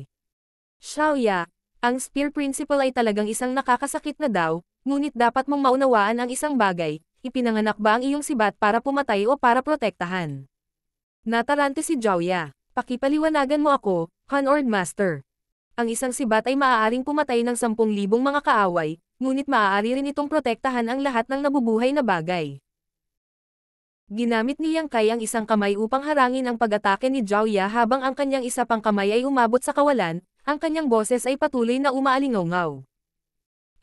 A: Zhao Ya, ang Spear Principle ay talagang isang nakakasakit na daw, ngunit dapat mong maunawaan ang isang bagay, ipinanganak ba ang iyong sibat para pumatay o para protektahan? Natarante si Zhao Ya. Pakipaliwanagan mo ako, Hanord Master. Ang isang sibat ay maaaring pumatay ng 10,000 mga kaaway, ngunit maaari rin itong protektahan ang lahat ng nabubuhay na bagay. Ginamit ni Yang Kai ang isang kamay upang harangin ang pag-atake ni Zhao Ya habang ang kanyang isa pang kamay ay umabot sa kawalan, ang kanyang boses ay patuloy na umaalingaw-ngaw.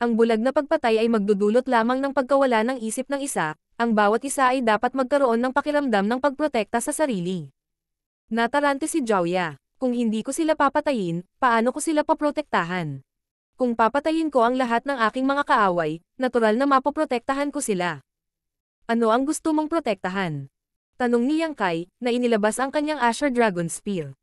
A: Ang bulag na pagpatay ay magdudulot lamang ng pagkawala ng isip ng isa, ang bawat isa ay dapat magkaroon ng pakiramdam ng pagprotekta sa sarili. Natarante si Zhao Ya, kung hindi ko sila papatayin, paano ko sila paprotektahan? Kung papatayin ko ang lahat ng aking mga kaaway, natural na mapoprotektahan ko sila. Ano ang gusto mong protektahan? Tanong ni Yang Kai, na inilabas ang kanyang Asher Dragon Spear.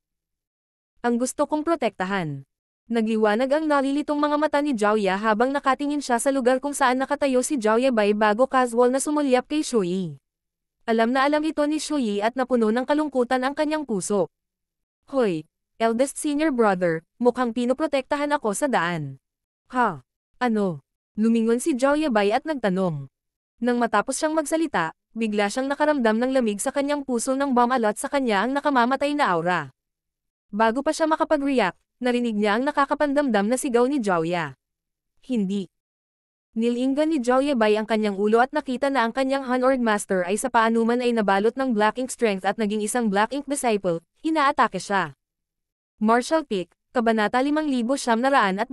A: Ang gusto kong protektahan. Nagliwanag ang nalilitong mga mata ni Jiaoya habang nakatingin siya sa lugar kung saan nakatayo si Jiaoya Bai bago casual na sumulyap kay Shuyi. Alam na alam ito ni Shuyi at napuno ng kalungkutan ang kanyang puso. Hoy, eldest senior brother, mukhang pinoprotektahan ako sa daan. Ha? Ano? Lumingon si Jiaoya Bai at nagtanong. Nang matapos siyang magsalita, bigla siyang nakaramdam ng lamig sa kanyang puso nang bumalot sa kanya ang nakamamatay na aura. Bago pa siya makapag-react, narinig niya ang nakakapandamdam na sigaw ni Jiaoya. Hindi. Nilinggan ni Jiaoya Bai ang kanyang ulo at nakita na ang kanyang Hanord Master ay sa paanuman ay nabalot ng Black Ink Strength at naging isang Black Ink Disciple, inaatake siya. Martial Peak, Kabanata 5928.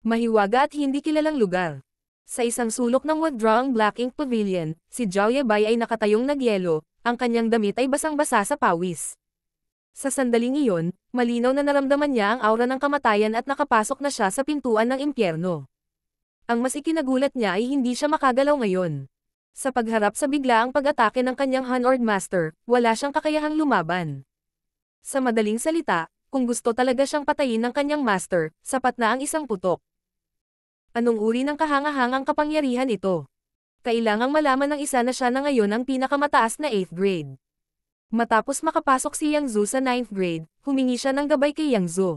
A: Mahiwaga at hindi kilalang lugar. Sa isang sulok ng withdraw ang Black Ink Pavilion, si Jiaoya Bai ay nakatayong nagyelo, ang kanyang damit ay basang-basa sa pawis. Sa sandaling iyon, malinaw na naramdaman niya ang aura ng kamatayan at nakapasok na siya sa pintuan ng impyerno. Ang mas ikinagulat niya ay hindi siya makagalaw ngayon. Sa pagharap sa biglaang pag-atake ng kanyang Hanord Master, wala siyang kakayahang lumaban. Sa madaling salita, kung gusto talaga siyang patayin ng kanyang master, sapat na ang isang putok. Anong uri ng kahangahangang kapangyarihan ito? Kailangang malaman ng isa na siya na ngayon ang pinakamataas na 8th grade. Matapos makapasok si Yang Zhu sa 9th grade, humingi siya ng gabay kay Yang Zhu.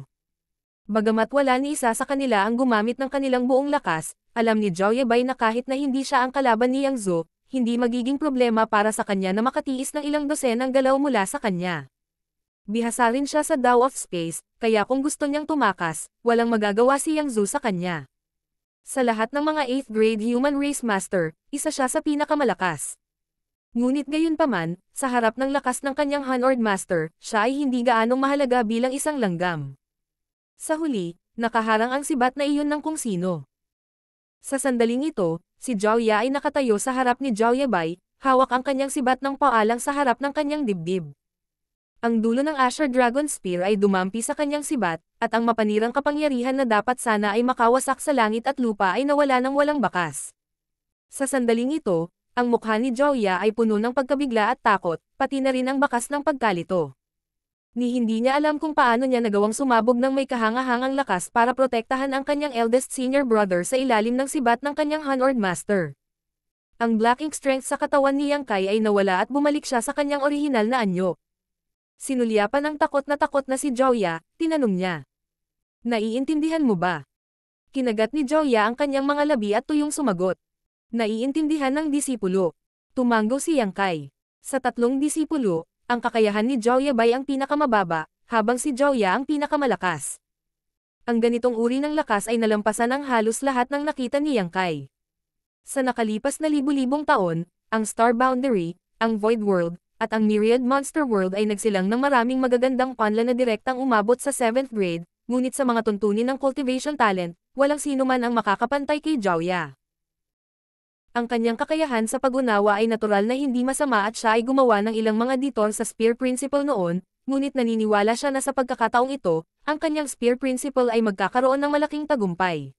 A: Bagamat wala ni isa sa kanila ang gumamit ng kanilang buong lakas, alam ni Jiaoya Bai na kahit na hindi siya ang kalaban ni Yang Zhu, hindi magiging problema para sa kanya na makatiis ng ilang dosenang galaw mula sa kanya. Bihasa rin siya sa Dao of Space, kaya kung gusto niyang tumakas, walang magagawa si Yang Zhu sa kanya. Sa lahat ng mga 8th grade Human Race Master, isa siya sa pinakamalakas. Ngunit gayunpaman, sa harap ng lakas ng kanyang Hanord Master, siya ay hindi gaanong mahalaga bilang isang langgam. Sa huli, nakaharang ang sibat na iyon ng kung sino. Sa sandaling ito, si Jiaoya ay nakatayo sa harap ni Jiaoya Bai, hawak ang kanyang sibat ng paalang sa harap ng kanyang dibdib. Ang dulo ng Asher Dragon Spear ay dumampi sa kanyang sibat, at ang mapanirang kapangyarihan na dapat sana ay makawasak sa langit at lupa ay nawala ng walang bakas. Sa sandaling ito, ang mukha ni Jiaoya ay puno ng pagkabigla at takot, pati na rin ang bakas ng pagkalito. Hindi niya alam kung paano niya nagawang sumabog ng may kahangahangang lakas para protektahan ang kanyang eldest senior brother sa ilalim ng sibat ng kanyang Hanord Master. Ang Black Ink Strength sa katawan ni Yang Kai ay nawala at bumalik siya sa kanyang orihinal na anyo. Sinulyapan ng takot na si Jiaoya, tinanong niya. Naiintindihan mo ba? Kinagat ni Jiaoya ang kanyang mga labi at tuyong sumagot. Naiintindihan ng disipulo. Tumanggo si Yang Kai. Sa tatlong disipulo, ang kakayahan ni Jiaoya Bai ang pinakamababa, habang si Jiaoya ang pinakamalakas. Ang ganitong uri ng lakas ay nalampasan ang halos lahat ng nakita ni Yang Kai. Sa nakalipas na libu-libong taon, ang Star Boundary, ang Void World, at ang Myriad Monster World ay nagsilang ng maraming magagandang panla na direktang umabot sa 7th grade, ngunit sa mga tuntunin ng cultivation talent, walang sino man ang makakapantay kay Jiaoya. Ang kanyang kakayahan sa pag-unawa ay natural na hindi masama at siya ay gumawa ng ilang mga detour sa Spear Principle noon, ngunit naniniwala siya na sa pagkakataong ito, ang kanyang Spear Principle ay magkakaroon ng malaking tagumpay.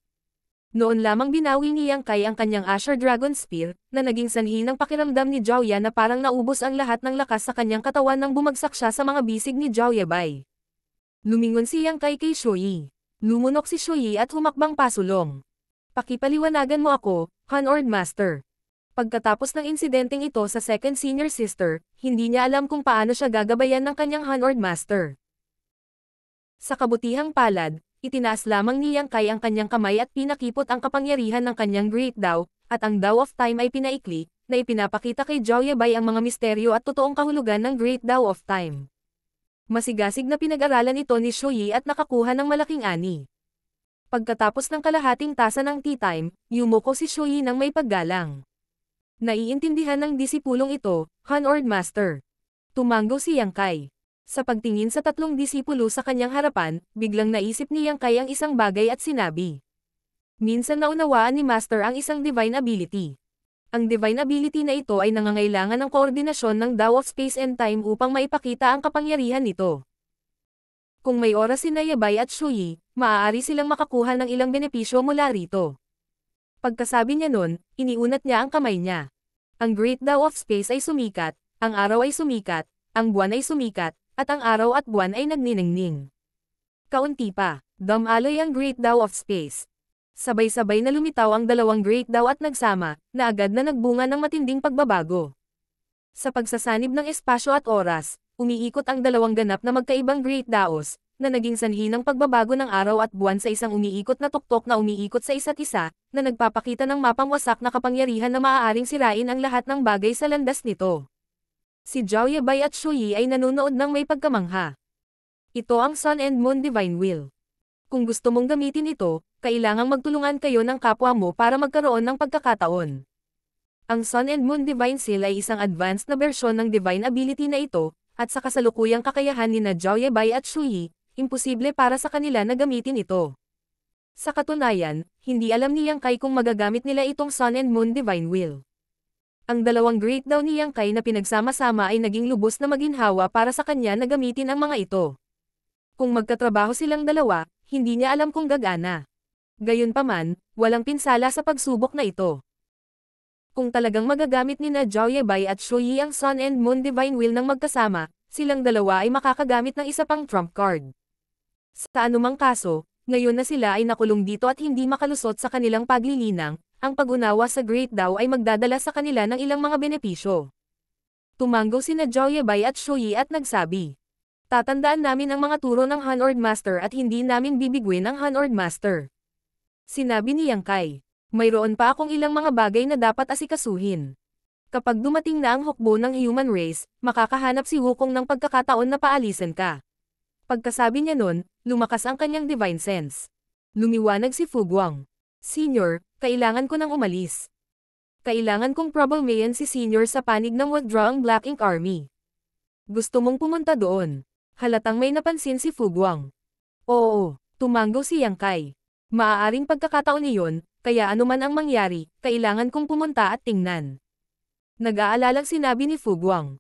A: Noon lamang binawi ni Yang Kai ang kanyang Asher Dragon Spear, na naging sanhi ng pakiramdam ni Jiaoya na parang naubos ang lahat ng lakas sa kanyang katawan nang bumagsak siya sa mga bisig ni Jiaoya Bai. Lumingon si Yang Kai kay Shuyi. Lumunok si Shuyi at humakbang pasulong. Pakipaliwanagan mo ako, Hanord Master. Pagkatapos ng insidenteng ito sa second senior sister, hindi niya alam kung paano siya gagabayan ng kanyang Hanord Master. Sa kabutihang palad, itinaas lamang ni Yang Kai ang kanyang kamay at pinakipot ang kapangyarihan ng kanyang Great Dao, at ang Dao of Time ay pinaikli, na ipinapakita kay Jiaoya Bai ang mga misteryo at totoong kahulugan ng Great Dao of Time. Masigasig na pinag-aralan ito ni Shuyi at nakakuha ng malaking ani. Pagkatapos ng kalahating tasa ng tea time, yumuko si Shuyi ng may paggalang. Naiintindihan ng disipulong ito, Hanord Master. Tumanggo si Yang Kai. Sa pagtingin sa tatlong disipulo sa kanyang harapan, biglang naisip ni Yang Kai ang isang bagay at sinabi. Minsan naunawaan ni Master ang isang divine ability. Ang divine ability na ito ay nangangailangan ng koordinasyon ng Dao of Space and Time upang maipakita ang kapangyarihan nito. Kung may oras si Bai at Shuyi, maaari silang makakuha ng ilang benepisyo mula rito. Pagkasabi niya nun, iniunat niya ang kamay niya. Ang Great Dao of Space ay sumikat, ang araw ay sumikat, ang buwan ay sumikat, at ang araw at buwan ay nagniningning. Kaunti pa, dumaloy ang Great Dao of Space. Sabay-sabay na lumitaw ang dalawang Great Dao at nagsama, na agad na nagbunga ng matinding pagbabago. Sa pagsasanib ng espasyo at oras, umiikot ang dalawang ganap na magkaibang Great Daos, na naging sanhi ng pagbabago ng araw at buwan sa isang umiikot na tuktok na umiikot sa isa't isa, na nagpapakita ng mapangwasak na kapangyarihan na maaaring sirain ang lahat ng bagay sa landas nito. Si Zhao Yebei at Shu Yi ay nanonood ng may pagkamangha. Ito ang Sun and Moon Divine Will. Kung gusto mong gamitin ito, kailangang magtulungan kayo ng kapwa mo para magkaroon ng pagkakataon. Ang Sun and Moon Divine Seal ay isang advanced na bersyon ng divine ability na ito, at sa kasalukuyang kakayahan ni Zhao Yebei at Shu Yi, imposible para sa kanila na gamitin ito. Sa katunayan, hindi alam ni Yang Kai kung magagamit nila itong Sun and Moon Divine Will. Ang dalawang Great Dao ni Yang Kai na pinagsama-sama ay naging lubos na maginhawa para sa kanya na gamitin ang mga ito. Kung magkatrabaho silang dalawa, hindi niya alam kung gagana. Gayunpaman, walang pinsala sa pagsubok na ito. Kung talagang magagamit ni Zhao Yebei at Shu Yi ang Sun and Moon Divine Will ng magkasama, silang dalawa ay makakagamit ng isa pang trump card. Sa anumang kaso, ngayon na sila ay nakulong dito at hindi makalusot sa kanilang paglilinang, ang pag-unawa sa Great Dao ay magdadala sa kanila ng ilang mga benepisyo. Tumanggo sina Zhao Yebei at Shu Yi at nagsabi, "Tatandaan namin ang mga turo ng Hanord Master at hindi namin bibigwin ang Hanord Master." Sinabi ni Yang Kai, "Mayroon pa akong ilang mga bagay na dapat asikasuhin. Kapag dumating na ang hukbo ng human race, makakahanap si Wukong ng pagkakataon na paalisin ka." Pagkasabi niya nun, lumakas ang kanyang divine sense. Lumiwanag si Fu Guang. "Senior, kailangan ko nang umalis. Kailangan kong problemayan si Senior sa panig ng withdraw ang Black Ink Army. Gusto mong pumunta doon?" Halatang may napansin si Fu Guang. "Oo," tumanggo si Yang Kai. "Maaaring pagkakataon iyon, kaya anuman ang mangyari, kailangan kong pumunta at tingnan." Nag-aalalang sinabi ni Fu Guang.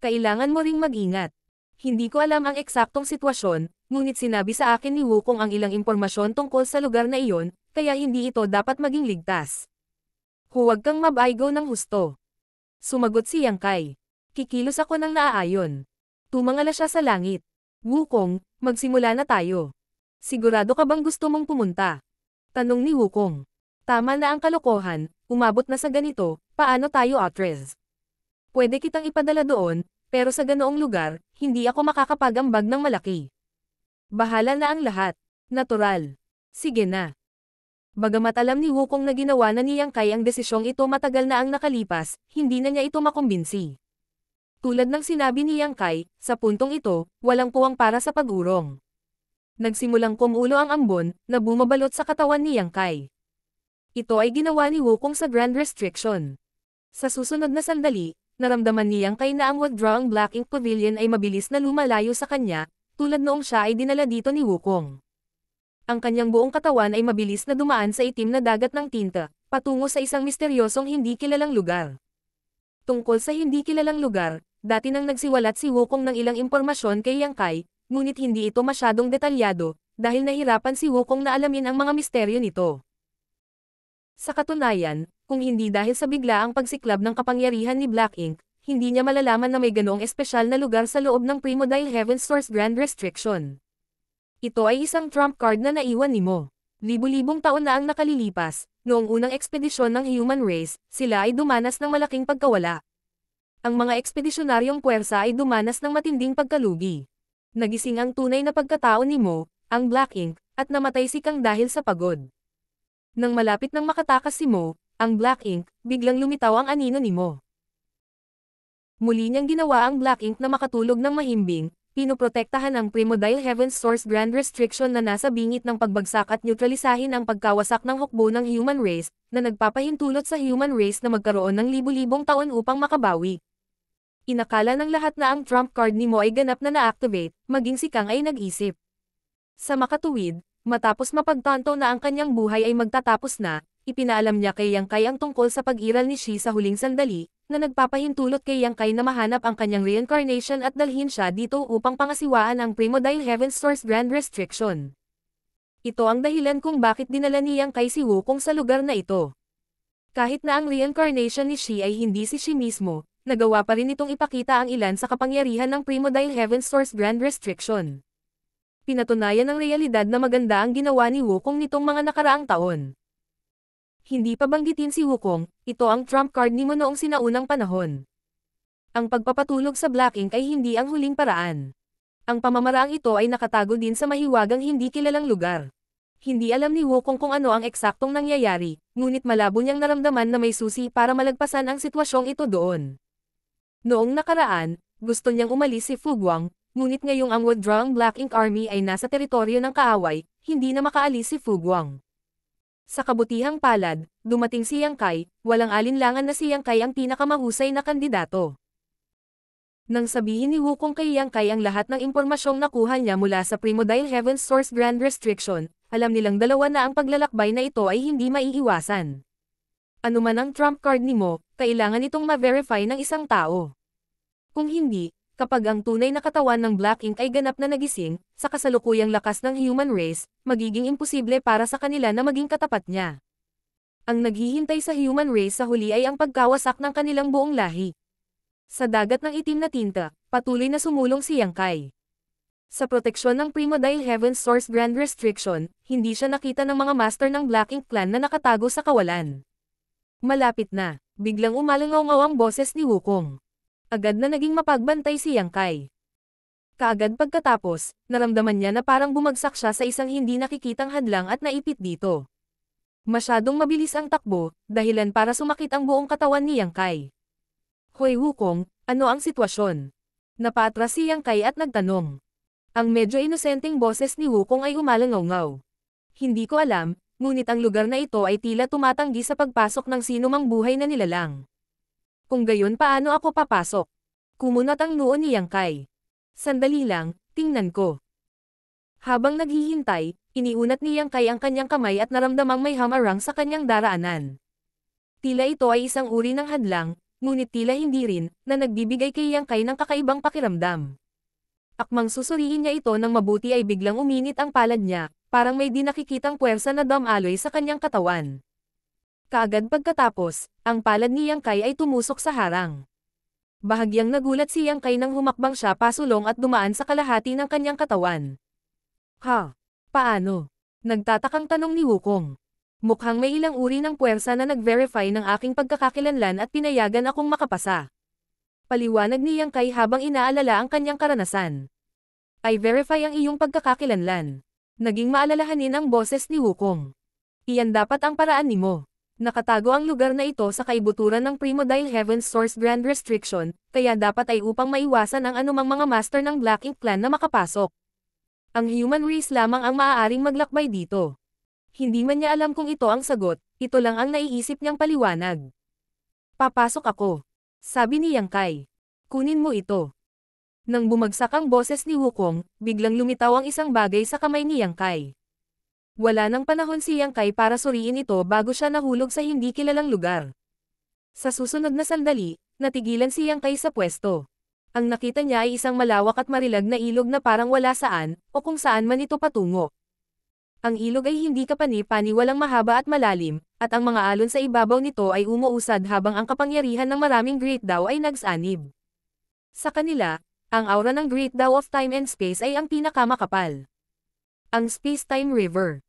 A: "Kailangan mo ring mag-ingat. Hindi ko alam ang eksaktong sitwasyon, ngunit sinabi sa akin ni Wukong ang ilang impormasyon tungkol sa lugar na iyon, kaya hindi ito dapat maging ligtas. Huwag kang mabaigaw ng husto." Sumagot si Yang Kai. "Kikilos ako ng naaayon." Tumangala siya sa langit. "Wukong, magsimula na tayo. Sigurado ka bang gusto mong pumunta?" Tanong ni Wukong. "Tama na ang kalokohan, umabot na sa ganito, paano tayo Atres? Pwede kitang ipadala doon, pero sa ganoong lugar, hindi ako makakapag-ambag ng malaki. Bahala na ang lahat. Natural. Sige na." Bagamat alam ni Wukong na ginawa na ni Yang Kai ang desisyong ito matagal na ang nakalipas, hindi na niya ito makumbinsi. Tulad ng sinabi ni Yang Kai, sa puntong ito, walang puwang para sa pag-urong. Nagsimulang kumulo ang ambon, na bumabalot sa katawan ni Yang Kai. Ito ay ginawa ni Wukong sa Grand Restriction. Sa susunod na sandali, naramdaman ni Yang Kai na ang withdraw ang Black Ink Pavilion ay mabilis na lumalayo sa kanya, tulad noong siya ay dinala dito ni Wukong. Ang kanyang buong katawan ay mabilis na dumaan sa itim na dagat ng tinta, patungo sa isang misteryosong hindi kilalang lugar. Tungkol sa hindi kilalang lugar, dati nang nagsiwalat si Wukong ng ilang impormasyon kay Yang Kai, ngunit hindi ito masyadong detalyado, dahil nahirapan si Wukong na alamin ang mga misteryo nito. Sa katunayan, kung hindi dahil sa biglaang pagsiklab ng kapangyarihan ni Black Ink, hindi niya malalaman na may ganoong espesyal na lugar sa loob ng Primordial Heaven Source Grand Restriction. Ito ay isang trump card na naiwan ni Mo. Libu-libong taon na ang nakalilipas, noong unang ekspedisyon ng human race, sila ay dumanas ng malaking pagkawala. Ang mga ekspedisyonaryong puwersa ay dumanas ng matinding pagkalugi. Nagising ang tunay na pagkatao ni Mo, ang Black Ink, at namatay si Kang dahil sa pagod. Nang malapit nang makatakas si Mo, ang Black Ink, biglang lumitaw ang anino ni Mo. Muli niyang ginawa ang Black Ink na makatulog ng mahimbing, pinoprotektahan ang Primordial Heaven Source Grand Restriction na nasa bingit ng pagbagsak at neutralisahin ang pagkawasak ng hukbo ng human race, na nagpapahintulot sa human race na magkaroon ng libu-libong taon upang makabawi. Inakala ng lahat na ang trump card ni Mo ay ganap na na-activate, maging si Kang ay nag-isip. Sa makatuwid, matapos mapagtanto na ang kanyang buhay ay magtatapos na, ipinaalam niya kay Yang Kai ang tungkol sa pag-iral ni Shi sa huling sandali, na nagpapahintulot kay Yang Kai na mahanap ang kanyang reincarnation at dalhin siya dito upang pangasiwaan ang Primordial Heaven Source Grand Restriction. Ito ang dahilan kung bakit dinala ni Yang Kai si Wukong sa lugar na ito. Kahit na ang reincarnation ni Shi ay hindi si Shi mismo, nagawa pa rin itong ipakita ang ilan sa kapangyarihan ng Primordial Heaven Source Grand Restriction. Pinatunayan ng realidad na maganda ang ginawa ni Wukong nitong mga nakaraang taon. Hindi pa banggitin si Wukong, ito ang trump card ni mo noong sinaunang panahon. Ang pagpapatulog sa Black Ink ay hindi ang huling paraan. Ang pamamaraang ito ay nakatago din sa mahiwagang hindi kilalang lugar. Hindi alam ni Wukong kung ano ang eksaktong nangyayari, ngunit malabo niyang naramdaman na may susi para malagpasan ang sitwasyong ito doon. Noong nakaraan, gusto niyang umalis si Fu Guang, ngunit ngayong ang withdrawing Black Ink Army ay nasa teritoryo ng kaaway, hindi na makaalis si Fu Guang. Sa kabutihang palad, dumating si Yang Kai, walang alinlangan na si Yang Kai ang pinakamahusay na kandidato. Nang sabihin ni Wukong kay Yang Kai ang lahat ng impormasyong nakuha niya mula sa Primordial Heaven Source Grand Restriction, alam nilang dalawa na ang paglalakbay na ito ay hindi maiiwasan. Ano man ang trump card ni mo, kailangan itong ma-verify ng isang tao. Kung hindi, kapag ang tunay na katawan ng Black Ink ay ganap na nagising, sa kasalukuyang lakas ng human race, magiging imposible para sa kanila na maging katapat niya. Ang naghihintay sa human race sa huli ay ang pagkawasak ng kanilang buong lahi. Sa dagat ng itim na tinta, patuloy na sumulong si Yang Kai. Sa proteksyon ng Primordial Heaven Source Grand Restriction, hindi siya nakita ng mga master ng Black Ink Clan na nakatago sa kawalan. Malapit na, biglang umalangaw-ngaw ang boses ni Wukong. Agad na naging mapagbantay si Yang Kai. Kaagad pagkatapos, naramdaman niya na parang bumagsak siya sa isang hindi nakikitang hadlang at naipit dito. Masyadong mabilis ang takbo, dahilan para sumakit ang buong katawan ni Yang Kai. Hoy Wukong, ano ang sitwasyon? Napaatras si Yang Kai at nagtanong. Ang medyo inosenteng boses ni Wukong ay umalangaw-ngaw. Hindi ko alam, ngunit ang lugar na ito ay tila tumatanggi sa pagpasok ng sinumang buhay na nilalang. Kung gayon paano ako papasok? Kumunat ang noo ni Yang Kai. Sandali lang, tingnan ko. Habang naghihintay, iniunat ni Yang Kai ang kanyang kamay at naramdamang may hamarang sa kanyang daraanan. Tila ito ay isang uri ng hadlang, ngunit tila hindi rin, na nagbibigay kay Yang Kai ng kakaibang pakiramdam. Akmang susuriin niya ito ng mabuti ay biglang uminit ang palad niya, parang may di nakikitang puwersa na damaloy sa kanyang katawan. Kaagad pagkatapos, ang palad ni Yang Kai ay tumusok sa harang. Bahagyang nagulat si Yang Kai nang humakbang siya pasulong at dumaan sa kalahati ng kanyang katawan. Ha? Paano? Nagtatakang tanong ni Wukong. Mukhang may ilang uri ng puwersa na nag-verify ng aking pagkakakilanlan at pinayagan akong makapasa. Paliwanag ni Yang Kai habang inaalala ang kanyang karanasan. I verify ang iyong pagkakakilanlan. Naging maalalahanin ang boses ni Wukong. Iyan dapat ang paraan nimo. Nakatago ang lugar na ito sa kaibuturan ng Primordial Heaven Source Grand Restriction, kaya dapat ay upang maiwasan ang anumang mga master ng Black Ink Clan na makapasok. Ang human race lamang ang maaaring maglakbay dito. Hindi man niya alam kung ito ang sagot, ito lang ang naiisip niyang paliwanag. Papasok ako. Sabi ni Yang Kai. Kunin mo ito. Nang bumagsak ang boses ni Wukong, biglang lumitaw ang isang bagay sa kamay ni Yang Kai. Wala nang panahon si Yang Kai para suriin ito bago siya nahulog sa hindi kilalang lugar. Sa susunod na sandali, natigilan si Yang Kai sa pwesto. Ang nakita niya ay isang malawak at marilag na ilog na parang wala saan, o kung saan man ito patungo. Ang ilog ay hindi kapani-pani, walang mahaba at malalim, at ang mga alon sa ibabaw nito ay umuusad habang ang kapangyarihan ng maraming Great Dao ay nagsanib. Sa kanila, ang aura ng Great Dao of Time and Space ay ang pinakamakapal. Ang Space-Time River.